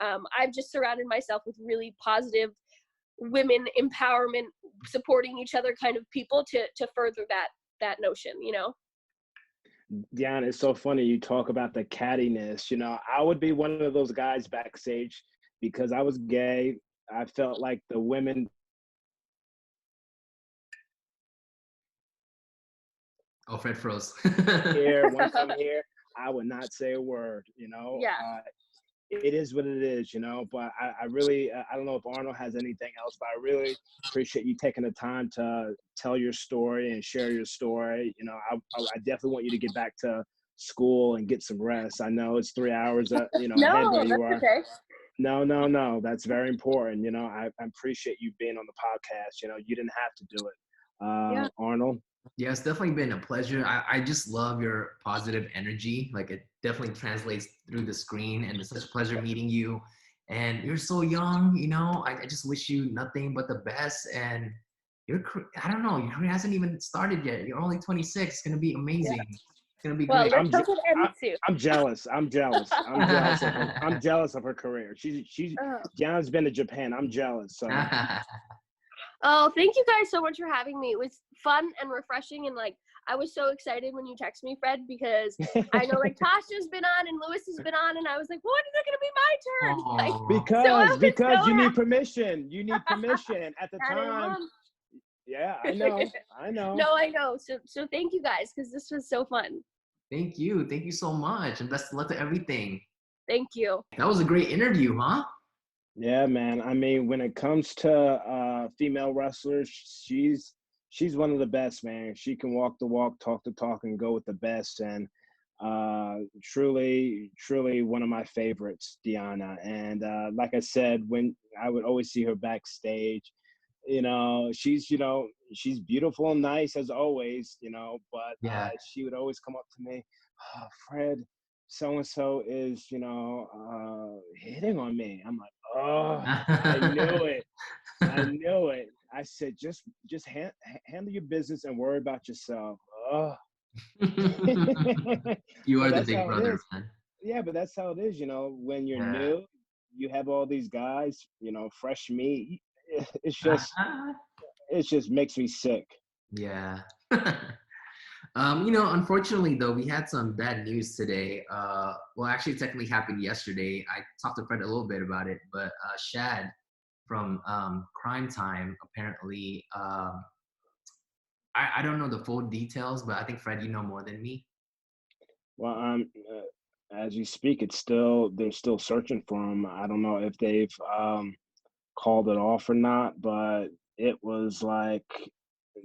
I've just surrounded myself with really positive women empowerment, supporting each other kind of people to further that notion, you know? Deonna, it's so funny you talk about the cattiness. You know, I would be one of those guys backstage because I was gay. I felt like the women. Oh, Fred froze. Here, once I'm here, I would not say a word, you know? Yeah. It is what it is, you know, but I really, I don't know if Arnold has anything else, but I really appreciate you taking the time to tell your story and share your story. You know, I definitely want you to get back to school and get some rest. I know it's 3 hours, you know, ahead where you are. Okay. No, that's very important. You know, I appreciate you being on the podcast. You know, you didn't have to do it. Yeah. Arnold? Yeah, it's definitely been a pleasure. I just love your positive energy. Like it definitely translates through the screen, and it's such a pleasure meeting you. And you're so young, you know. I just wish you nothing but the best. And I don't know, your career hasn't even started yet. You're only 26. It's gonna be amazing. Yeah. It's gonna be Well, great. let's hope it ends soon. I'm jealous. I'm jealous of her. I'm jealous of her career. She's Deonna's been to Japan. I'm jealous. So. Oh, thank you guys so much for having me. It was fun and refreshing, and like I was so excited when you texted me, Fred, because I know like Tasha's been on and Lewis has been on, and I was like, when is it gonna be my turn? Like, because you need permission. You need permission at the time. Yeah, I know. No, I know. So thank you guys, because this was so fun. Thank you so much, and best of luck to everything. Thank you. That was a great interview, huh? Yeah, man. I mean, when it comes to female wrestlers, she's one of the best, man. She can walk the walk, talk the talk, and go with the best. And truly one of my favorites, Deonna. And like I said, when I would always see her backstage, you know, she's beautiful and nice as always, you know, but Yeah. she would always come up to me, oh, Fred, so-and-so is, you know, hitting on me. I'm like, oh, I knew it. I said, just handle your business and worry about yourself. Oh. You are the big brother, man. Yeah, but that's how it is, you know, when you're new, you have all these guys, you know, fresh meat. It just makes me sick. Yeah. You know, unfortunately though, we had some bad news today. Well, actually, it technically happened yesterday. I talked to Fred a little bit about it, but Shad from Crime Time apparently, I don't know the full details, but I think Fred, you know more than me. Well, as you speak, they're still searching for him. I don't know if they've called it off or not, but it was like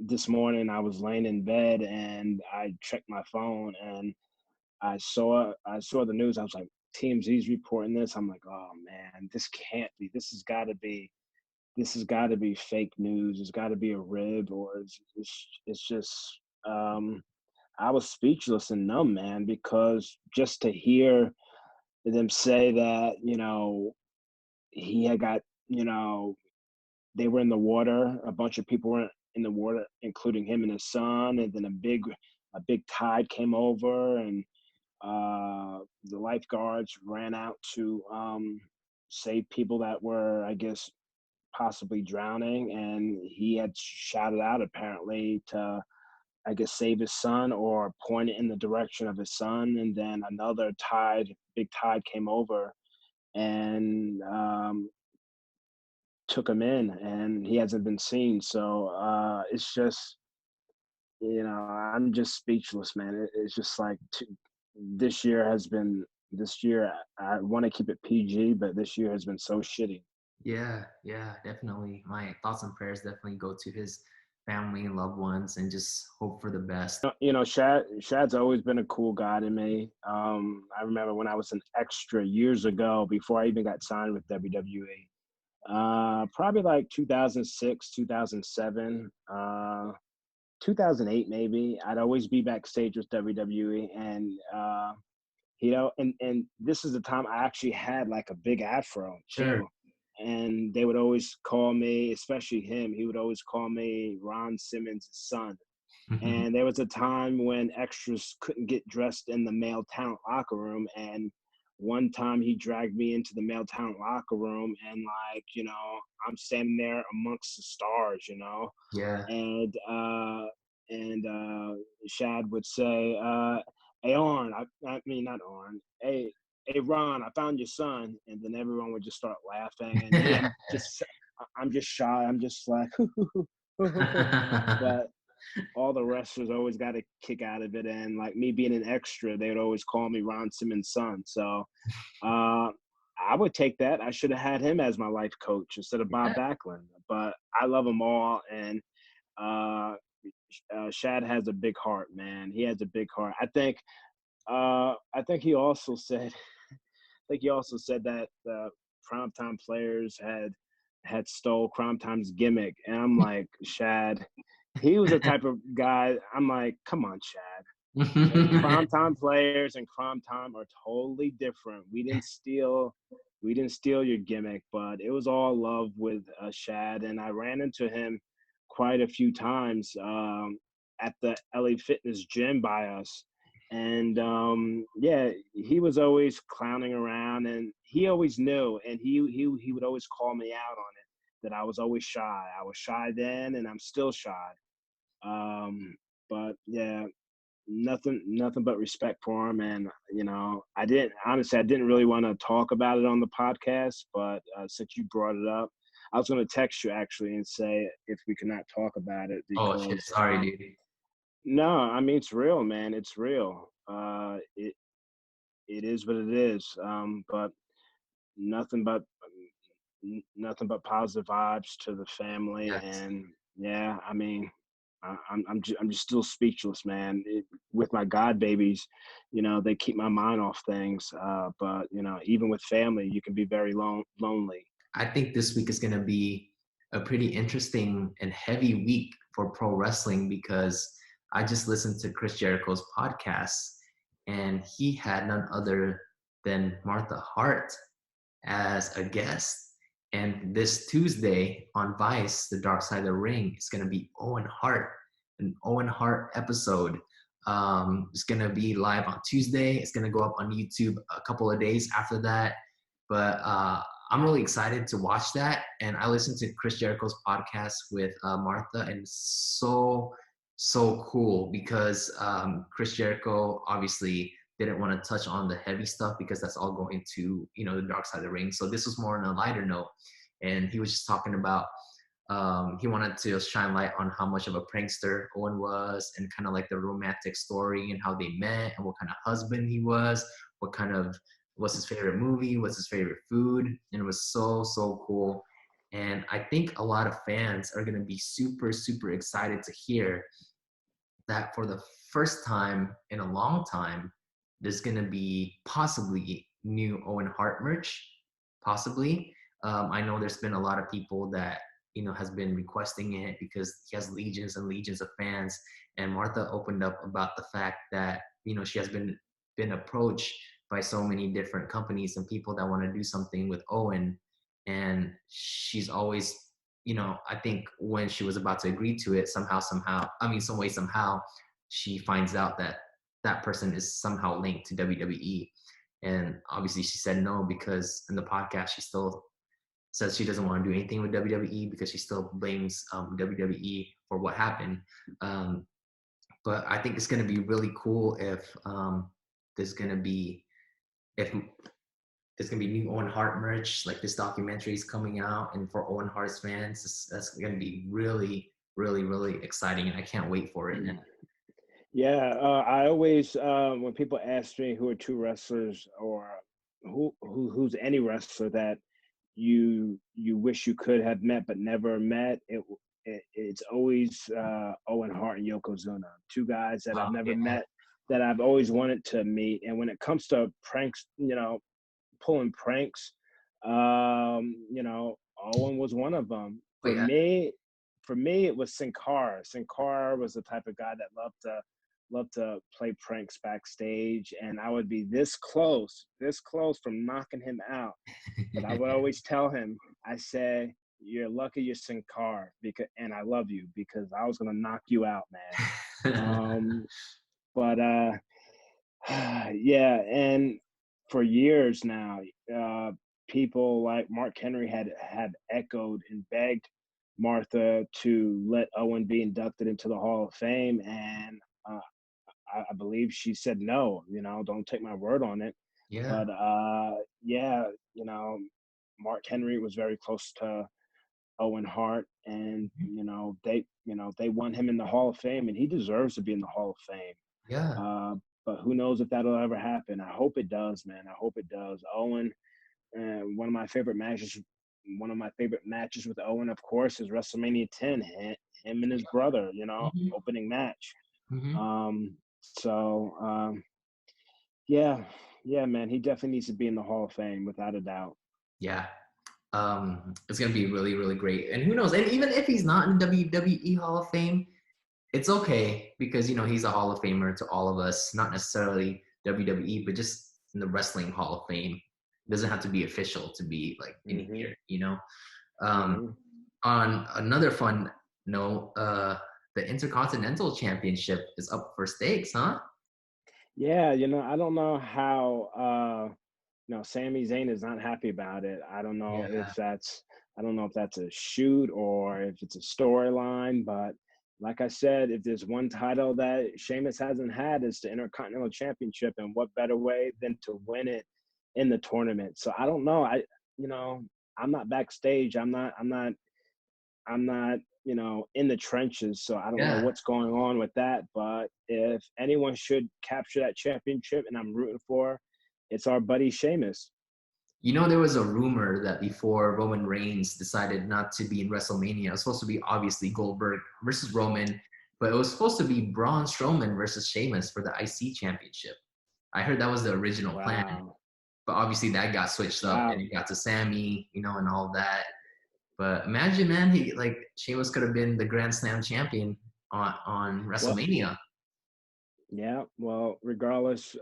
this morning I was laying in bed and I checked my phone and I saw the news. I was like, TMZ's reporting this. I'm like, oh man, this can't be. This has got to be fake news. It's got to be a rib, or it's just. I was speechless and numb, man, because just to hear them say that, you know, he had got, you know, they were in the water. A bunch of people were in the water, including him and his son. And then a big tide came over, and the lifeguards ran out to save people that were, I guess, possibly drowning, and he had shouted out apparently to, I guess, save his son or point it in the direction of his son. And then another big tide came over and took him in, and he hasn't been seen. So it's just, I'm just speechless, man. It's just like this year has been this year. I want to keep it PG, but this year has been so shitty. Yeah, definitely. My thoughts and prayers definitely go to his family and loved ones, and just hope for the best. Shad's always been a cool guy to me. I remember when I was an extra years ago, before I even got signed with WWE. Probably like 2006, 2007, 2008 maybe. I'd always be backstage with WWE, and and this is the time I actually had like a big afro Sure. too. And they would always call me, especially him, he would always call me Ron Simmons' son. And there was a time when extras couldn't get dressed in the male talent locker room. And one time he dragged me into the male talent locker room, and like, I'm standing there amongst the stars, Yeah. and Shad would say, hey, Arn, I mean, not Arn, hey, Ron, I found your son. And then everyone would just start laughing. And me, I'm just shy. I'm just like, but all the wrestlers always got a kick out of it. And like me being an extra, they would always call me Ron Simmons' son. So I would take that. I should have had him as my life coach instead of Bob Backlund. But I love them all. And Shad has a big heart, man. He has a big heart. I think he also said that primetime players had stole Primetime's gimmick. And I'm like, Shad, he was the type of guy, I'm like, come on, Shad. Primetime players and Crime Time are totally different. We didn't steal your gimmick, but it was all love with Shad. And I ran into him quite a few times at the LA Fitness gym by us. And he was always clowning around, and he always knew, and he would always call me out on it, that I was always shy. I was shy then, and I'm still shy. But yeah, nothing but respect for him. And I didn't really want to talk about it on the podcast, but since you brought it up, I was going to text you actually and say if we could not talk about it, because Oh shit, sorry, dude. no, I mean, it's real, man. It's real. It is what it is. But nothing but positive vibes to the family. Yes. And yeah, I mean, I'm just still speechless, man. With my god babies, they keep my mind off things. But even with family, you can be very lonely. I think this week is going to be a pretty interesting and heavy week for pro wrestling, because I just listened to Chris Jericho's podcast, and he had none other than Martha Hart as a guest. And this Tuesday on Vice, The Dark Side of the Ring, is going to be Owen Hart, an Owen Hart episode. It's going to be live on Tuesday. It's going to go up on YouTube a couple of days after that. But I'm really excited to watch that. And I listened to Chris Jericho's podcast with Martha, and it's so cool, because Chris Jericho obviously didn't want to touch on the heavy stuff, because that's all going to, the dark side of the ring. So this was more on a lighter note. And he was just talking about, he wanted to shine light on how much of a prankster Owen was, and kind of like the romantic story and how they met, and what kind of husband he was, what's his favorite movie, what's his favorite food. And it was so cool. And I think a lot of fans are going to be super excited to hear that for the first time in a long time, there's going to be possibly new Owen Hart merch, possibly. I know there's been a lot of people that, has been requesting it, because he has legions and legions of fans. And Martha opened up about the fact that, she has been approached by so many different companies and people that want to do something with Owen. And she's always, I think when she was about to agree to it, some way, somehow, she finds out that that person is somehow linked to WWE. And obviously she said no, because in the podcast, she still says she doesn't want to do anything with WWE because she still blames WWE for what happened. But I think it's going to be really cool if there's going to be if there's going to be new Owen Hart merch, like this documentary is coming out, and for Owen Hart's fans, that's going to be really, really, really exciting, and I can't wait for it. And Yeah, I always when people ask me who are two wrestlers or who's any wrestler that you wish you could have met but never met, it's always Owen Hart and Yokozuna, two guys that I've never yeah, met that I've always wanted to meet. And when it comes to pranks, pulling pranks, Owen was one of them. but yeah, For me, it was Sin Cara. Sin Cara was the type of guy that loved to play pranks backstage, and I would be this close from knocking him out. But I would always tell him, I say, "You're lucky you're Sin Cara, and I love you because I was gonna knock you out, man." But yeah, and for years now, people like Mark Henry had echoed and begged Martha to let Owen be inducted into the Hall of Fame, and I believe she said no. Don't take my word on it. yeah, But yeah, Mark Henry was very close to Owen Hart, and they want him in the Hall of Fame, and he deserves to be in the Hall of Fame. yeah. But who knows if that'll ever happen? I hope it does, man. I hope it does. Owen, one of my favorite matches. One of my favorite matches with Owen, of course, is WrestleMania 10. Him and his brother, Mhm, opening match. mhm. So yeah, man, he definitely needs to be in the Hall of Fame without a doubt. Yeah. It's gonna be really, really great. And who knows? And even if he's not in the WWE Hall of Fame, it's okay because he's a Hall of Famer to all of us, not necessarily WWE, but just in the Wrestling Hall of Fame. It doesn't have to be official to be like in Hmm. here. Um, Hmm. on another fun note, the Intercontinental Championship is up for stakes, huh? Yeah, I don't know how Sami Zayn is not happy about it. Yeah, I don't know if that's a shoot or if it's a storyline, but like I said, if there's one title that Sheamus hasn't had, it's the Intercontinental Championship, and what better way than to win it in the tournament? So I don't know. You know, I'm not backstage. I'm not in the trenches, so I don't know yeah. what's going on with that. But if anyone should capture that championship, and I'm rooting for, it's our buddy Sheamus. There was a rumor that before Roman Reigns decided not to be in WrestleMania, it was supposed to be obviously Goldberg versus Roman, but it was supposed to be Braun Strowman versus Sheamus for the IC Championship. I heard that was the original plan, Wow, but obviously that got switched up and wow. it got to Sammy, and all that. But imagine, man, he like Sheamus could have been the Grand Slam champion on Well, WrestleMania. yeah. Well, regardless,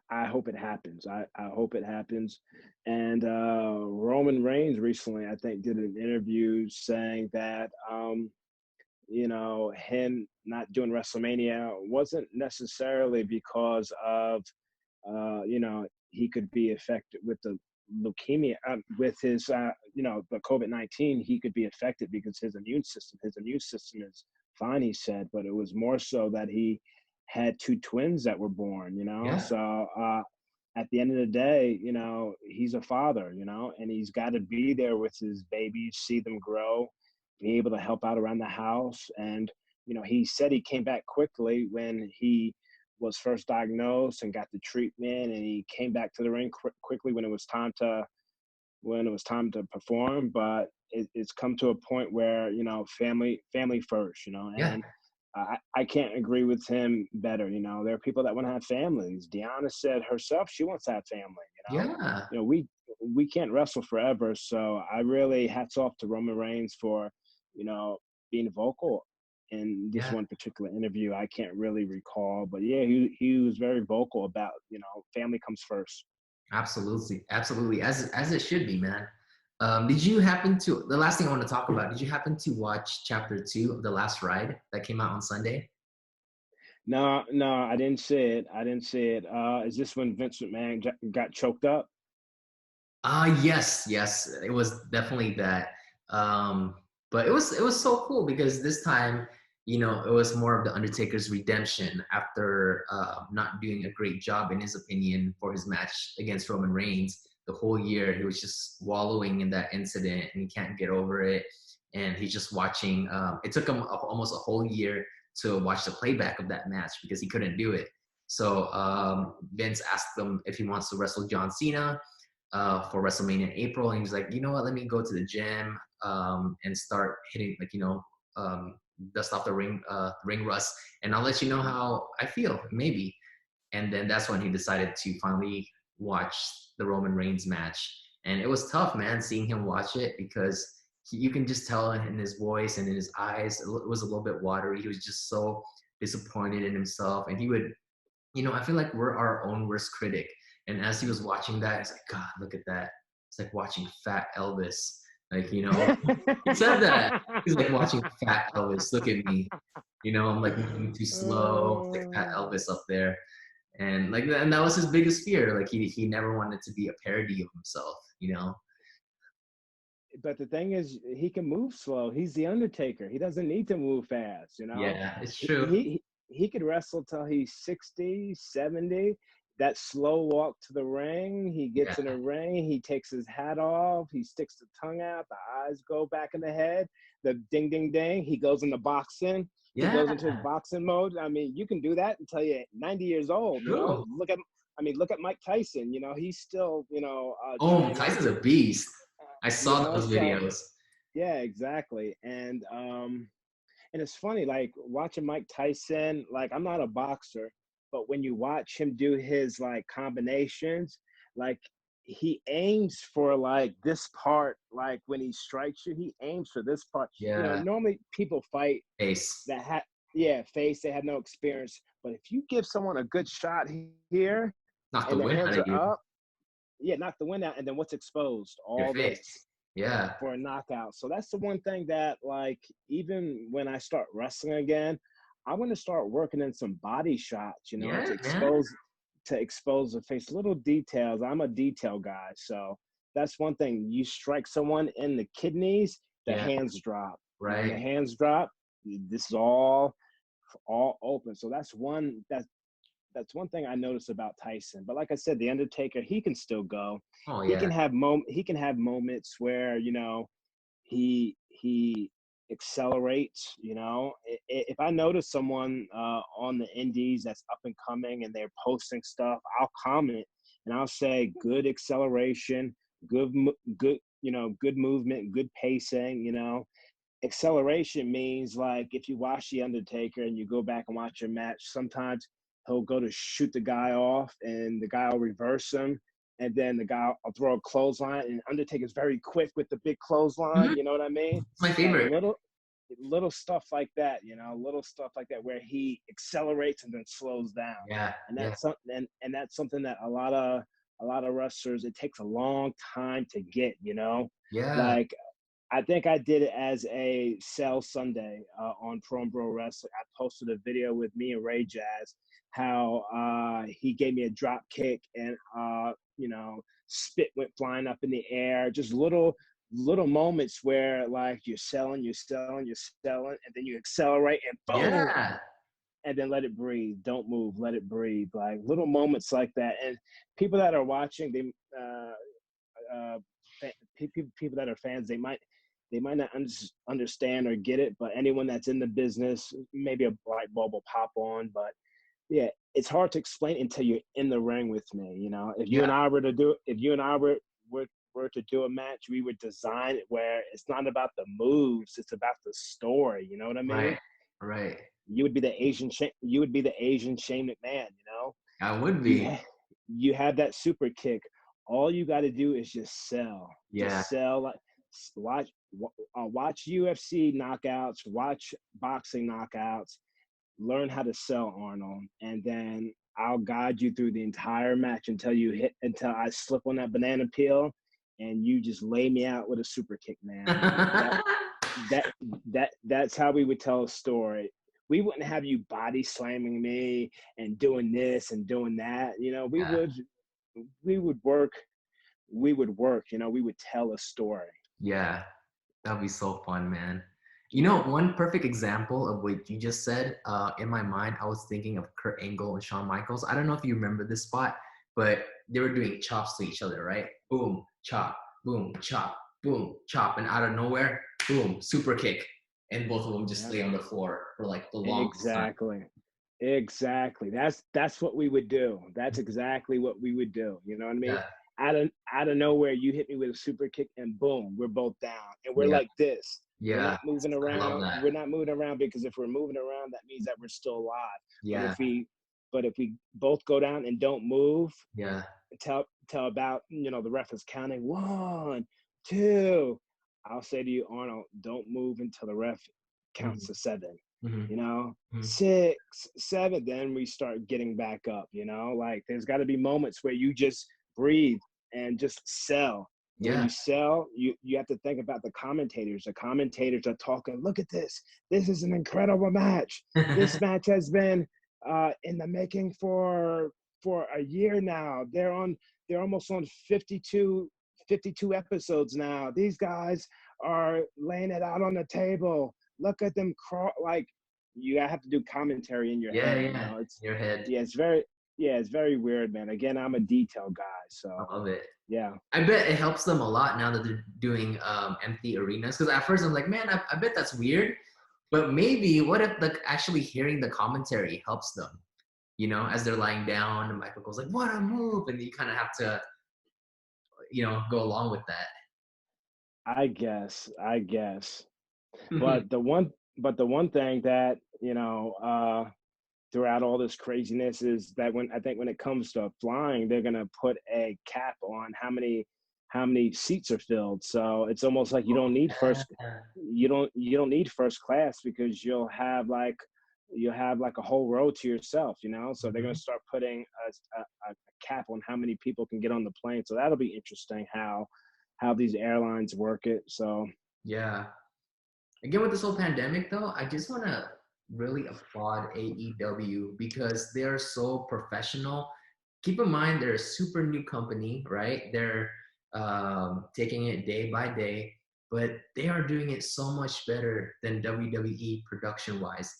I hope it happens. I hope it happens. And Roman Reigns recently, I think, did an interview saying that him not doing WrestleMania wasn't necessarily because of, he could be affected with the leukemia, with his, the COVID-19. He could be affected because his immune system is fine, he said, but it was more so that he had two twins that were born, Yeah, So at the end of the day, he's a father, and he's got to be there with his babies, see them grow, be able to help out around the house. And, he said he came back quickly when he was first diagnosed and got the treatment, and he came back to the ring quickly when it was time to perform. But it's come to a point where, family first, yeah, and I can't agree with him better. There are people that want to have families. Deonna said herself she wants to have family. yeah, We can't wrestle forever. So I really hats off to Roman Reigns for being vocal in this yeah. one particular interview. I can't really recall, but yeah, he was very vocal about family comes first. Absolutely, absolutely, as it should be, man. Did you happen to the last thing I want to talk about? Did you happen to watch Chapter 2 of The Last Ride that came out on Sunday? No, no, I didn't see it. I didn't see it. Is this when Vince McMahon got choked up? Yes, it was definitely that. But it was so cool because this time, it was more of the Undertaker's redemption after not doing a great job, in his opinion, for his match against Roman Reigns. The whole year, he was just wallowing in that incident, and he can't get over it. And he's just watching. It took him almost a whole year to watch the playback of that match because he couldn't do it. So Vince asked him if he wants to wrestle John Cena for WrestleMania in April, and he was like, you know what, let me go to the gym and start hitting, dust off the ring rust, and I'll let you know how I feel, maybe. And then that's when he decided to finally watch the Roman Reigns match, and it was tough, man, seeing him watch it because you can just tell in his voice and in his eyes, it was a little bit watery. He was just so disappointed in himself, and he would, I feel like we're our own worst critic. And as he was watching that, he's like, God, look at that. It's like watching Fat Elvis. Like, he said that. He's like watching Fat Elvis. Look at me. I'm like moving too slow. It's like Fat Elvis up there. And and that was his biggest fear. Like he never wanted to be a parody of himself. But the thing is, he can move slow. He's the Undertaker. He doesn't need to move fast. Yeah, it's He, true. he could wrestle till he's 60, 70. That slow walk to the ring, he gets in Yeah. a ring, he takes his hat off, he sticks the tongue out, the eyes go back in the head, the ding, ding, ding, he goes into boxing. He goes into his Yeah. boxing mode. I mean, you can do that until you're 90 years old, True. Look at Mike Tyson, he's still, Oh, training, Tyson's a beast. I saw those so videos. yeah, exactly. And it's funny, like watching Mike Tyson, like I'm not a boxer, but when you watch him do his like combinations, like he aims for like this part, like when he strikes you, he aims for this part. Yeah. Normally people fight Ace. that face, they have no experience. But if you give someone a good shot here Knock the and the wind out hands of you. are up, yeah, knock the wind out, and then what's exposed? Your All this face. Yeah. for a knockout. So that's the one thing that, like, even when I start wrestling again, I want to start working in some body shots, Yeah, to man. expose the face, little details. I'm a detail guy, so that's one thing. You strike someone in the kidneys, the Yeah. hands drop. When the Right. hands drop, this is all open. So that's one thing I noticed about Tyson. But like I said, the Undertaker, he can still go. Oh He yeah. can have moments where he accelerates. If I notice someone on the Indies that's up and coming and they're posting stuff, I'll comment and I'll say good acceleration, good good movement, good pacing. Acceleration means, like, if you watch the Undertaker and you go back and watch a match, sometimes he'll go to shoot the guy off and the guy will reverse him, and then the guy will throw a clothesline, and Undertaker's very quick with the big clothesline. Mhm. You know what I mean? It's my Like favorite. little stuff like that. Little stuff like that where he accelerates and then slows down, Yeah. and Yeah. that's something that a lot of wrestlers, it takes a long time to get. Yeah. Like, I think I did it as a Sell Sunday on Pro and Bro Wrestling. I posted a video with me and Ray Jazz, how he gave me a drop kick and spit went flying up in the air. Just little moments where, like, you're selling, and then you accelerate and boom, Yeah. and then let it breathe. Don't move, let it breathe. Like little moments like that, and people that are watching, uh, people that are fans, they might not understand or get it, but anyone that's in the business, maybe a light bulb will pop on. But yeah, it's hard to explain until you're in the ring with me. If you Yeah. and I were to do, if you and I were to do a match, we would design it where it's not about the moves, it's about the story. You know what I mean? Right. Right. You would be the you would be the Asian Shane McMahon. I would You be. you have that super kick. All you got to do is just sell. Yeah. Just sell. Like, watch UFC knockouts. Watch boxing knockouts. Learn how to sell, Arnold, and then I'll guide you through the entire match until I slip on that banana peel, and you just lay me out with a super kick, man. That that's how we would tell a story. We wouldn't have you body slamming me and doing this and doing that. We Yeah. would work we would work, we would tell a story. Yeah, that'd be so fun, man. You know, one perfect example of what you just said, in my mind, I was thinking of Kurt Angle and Shawn Michaels. I don't know if you remember this spot, but they were doing chops to each other, right? Boom, chop, boom, chop, boom, chop. And out of nowhere, boom, super kick. And both of them just Yeah. lay on the floor for like the longest time. Exactly. That's what we would do. That's exactly what we would do. You know what I mean? Yeah, Out of nowhere, you hit me with a super kick, and boom, we're both down, and we're yeah, like this. We're yeah. not moving I love around. that. We're not moving around, because if we're moving around, that means that we're still alive. Yeah, But if we both go down and don't move, yeah. tell about, the ref is counting 1, 2. I'll say to you, Arnold, don't move until the ref counts to 7. Mm-hmm. 6, 7, then we start getting back up. Like, there's got to be moments where you just breathe and just sell. When Yeah. you sell, you have to think about the commentators. The commentators are talking, look at this. This is an incredible match. This match has been in the making for a year now. They're almost on 52 episodes now. These guys are laying it out on the table. Look at them like, you have to do commentary in your Yeah, head. yeah. It's Your head. it's very weird, man. Again, I'm a detail guy, so I love it. yeah. I bet it helps them a lot now that they're doing empty arenas. Because at first I'm like, man, I bet that's weird. But maybe what if actually hearing the commentary helps them? As they're lying down, and Michael goes like, "What a move!" And you kind of have to, go along with that. I guess. But the one thing that, throughout all this craziness is that when it comes to flying, they're gonna put a cap on how many seats are filled. So it's almost like you don't need you don't need first class, because you'll have like a whole row to yourself. So they're gonna start putting a cap on how many people can get on the plane. So that'll be interesting how these airlines work it. So Yeah. Again, with this whole pandemic, though, I just want to really applaud AEW because they're so professional. Keep in mind, they're a super new company, right? They're taking it day by day, but they are doing it so much better than WWE production-wise.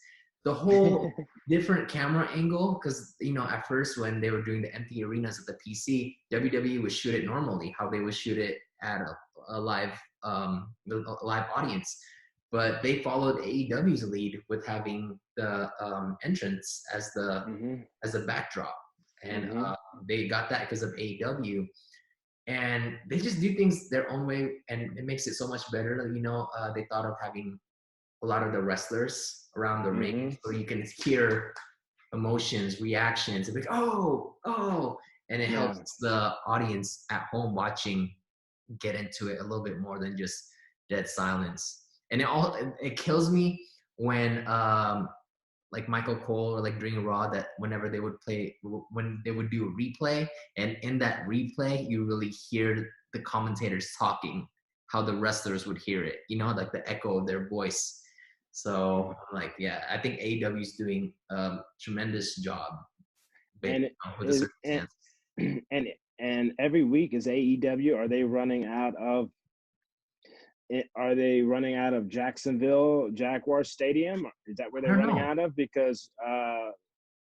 The whole different camera angle, because at first when they were doing the empty arenas at the PC, WWE would shoot it normally, how they would shoot it at a live audience. But they followed AEW's lead with having the entrance as the backdrop, and they got that because of AEW, and they just do things their own way, and it makes it so much better. They thought of having a lot of the wrestlers around the ring, so you can hear emotions, reactions, and like, oh, and it helps the audience at home watching get into it a little bit more than just dead silence. And it kills me when like Michael Cole or like during Raw, that whenever they would do a replay, and in that replay you really hear the commentators talking how the wrestlers would hear it, like the echo of their voice. So I'm like, yeah, I think AEW is doing a tremendous job with the circumstances. And every week is AEW, are they running out of Jacksonville Jaguar Stadium? Is that where they're running out of? Because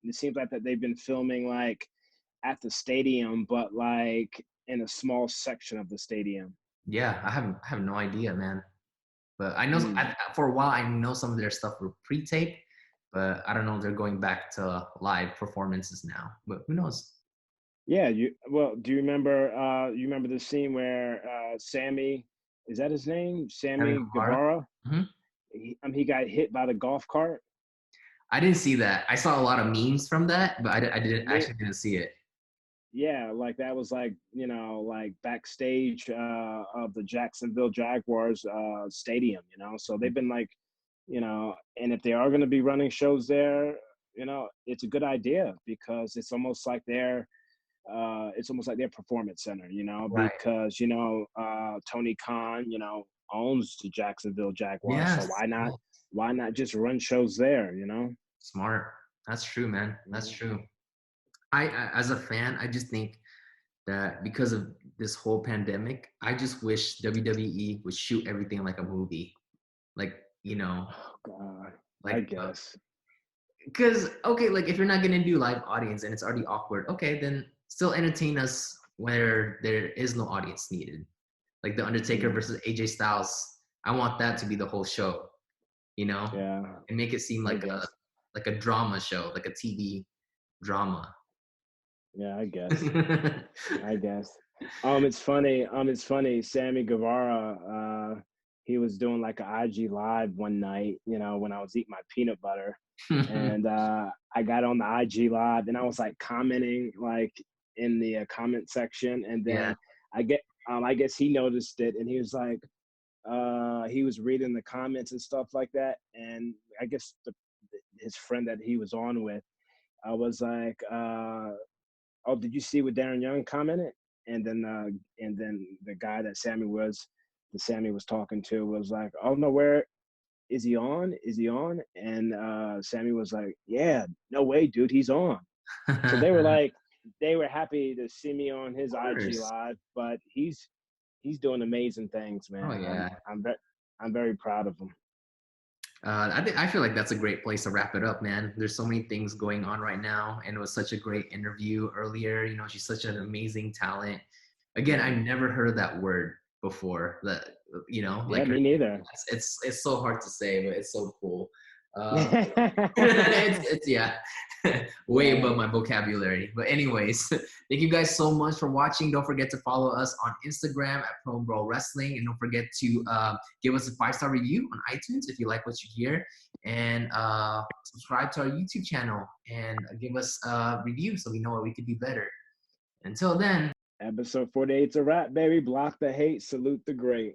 it seems like that they've been filming like at the stadium, but like in a small section of the stadium. Yeah, I have no idea, man. But I know for a while I know some of their stuff were pre-taped, but I don't know if they're going back to live performances now. But who knows? Yeah, do you remember the scene where Sammy, is that his name? Sammy Guevara? Mm-hmm. He got hit by the golf cart. I didn't see that. I saw a lot of memes from that, but I didn't see it. Yeah, like that was like, like backstage of the Jacksonville Jaguars stadium, so they've been like, and if they are going to be running shows there, it's a good idea, because it's almost like their performance center, Right. because Tony Khan owns the Jacksonville Jaguars. Yes. So why not just run shows there? Smart. That's true, man. That's true. I as a fan, I just think that because of this whole pandemic, I just wish WWE would shoot everything like a movie. Like, Oh God, I like, guess. because, okay, like if you're not going to do live audience and it's already awkward, okay, then still entertain us where there is no audience needed. Like The Undertaker versus AJ Styles. I want that to be the whole show, Yeah, and make it seem I like guess. a drama show, like a TV drama. Yeah, I guess. I guess. It's funny. Sammy Guevara, he was doing like an IG live one night, when I was eating my peanut butter, and I got on the IG live and I was like commenting like in the comment section, and Yeah. then I guess he noticed it and he was like, he was reading the comments and stuff like that, and I guess his friend that he was on with, I was like, oh, did you see what Darren Young commented? And then the guy that Sammy was talking to was like, oh no, where is he on? Is he on? And Sammy was like, yeah, no way, dude, he's on. So they were happy to see me on his Of IG course. live, but he's doing amazing things, Oh man. yeah. I'm very proud of him. I feel like that's a great place to wrap it up, man. There's so many things going on right now, and it was such a great interview earlier. She's such an amazing talent. Again, I never heard that word before. That Yeah, like her. me neither. It's so hard to say, but it's so cool. It's yeah, way Yeah. above my vocabulary. But anyways, thank you guys so much for watching. Don't forget to follow us on Instagram at Pro Bro Wrestling, and don't forget to give us a 5-star review on iTunes if you like what you hear, and subscribe to our YouTube channel and give us a review so we know what we could do better. Until then. Episode 48's a wrap, baby. Block the hate, salute the great.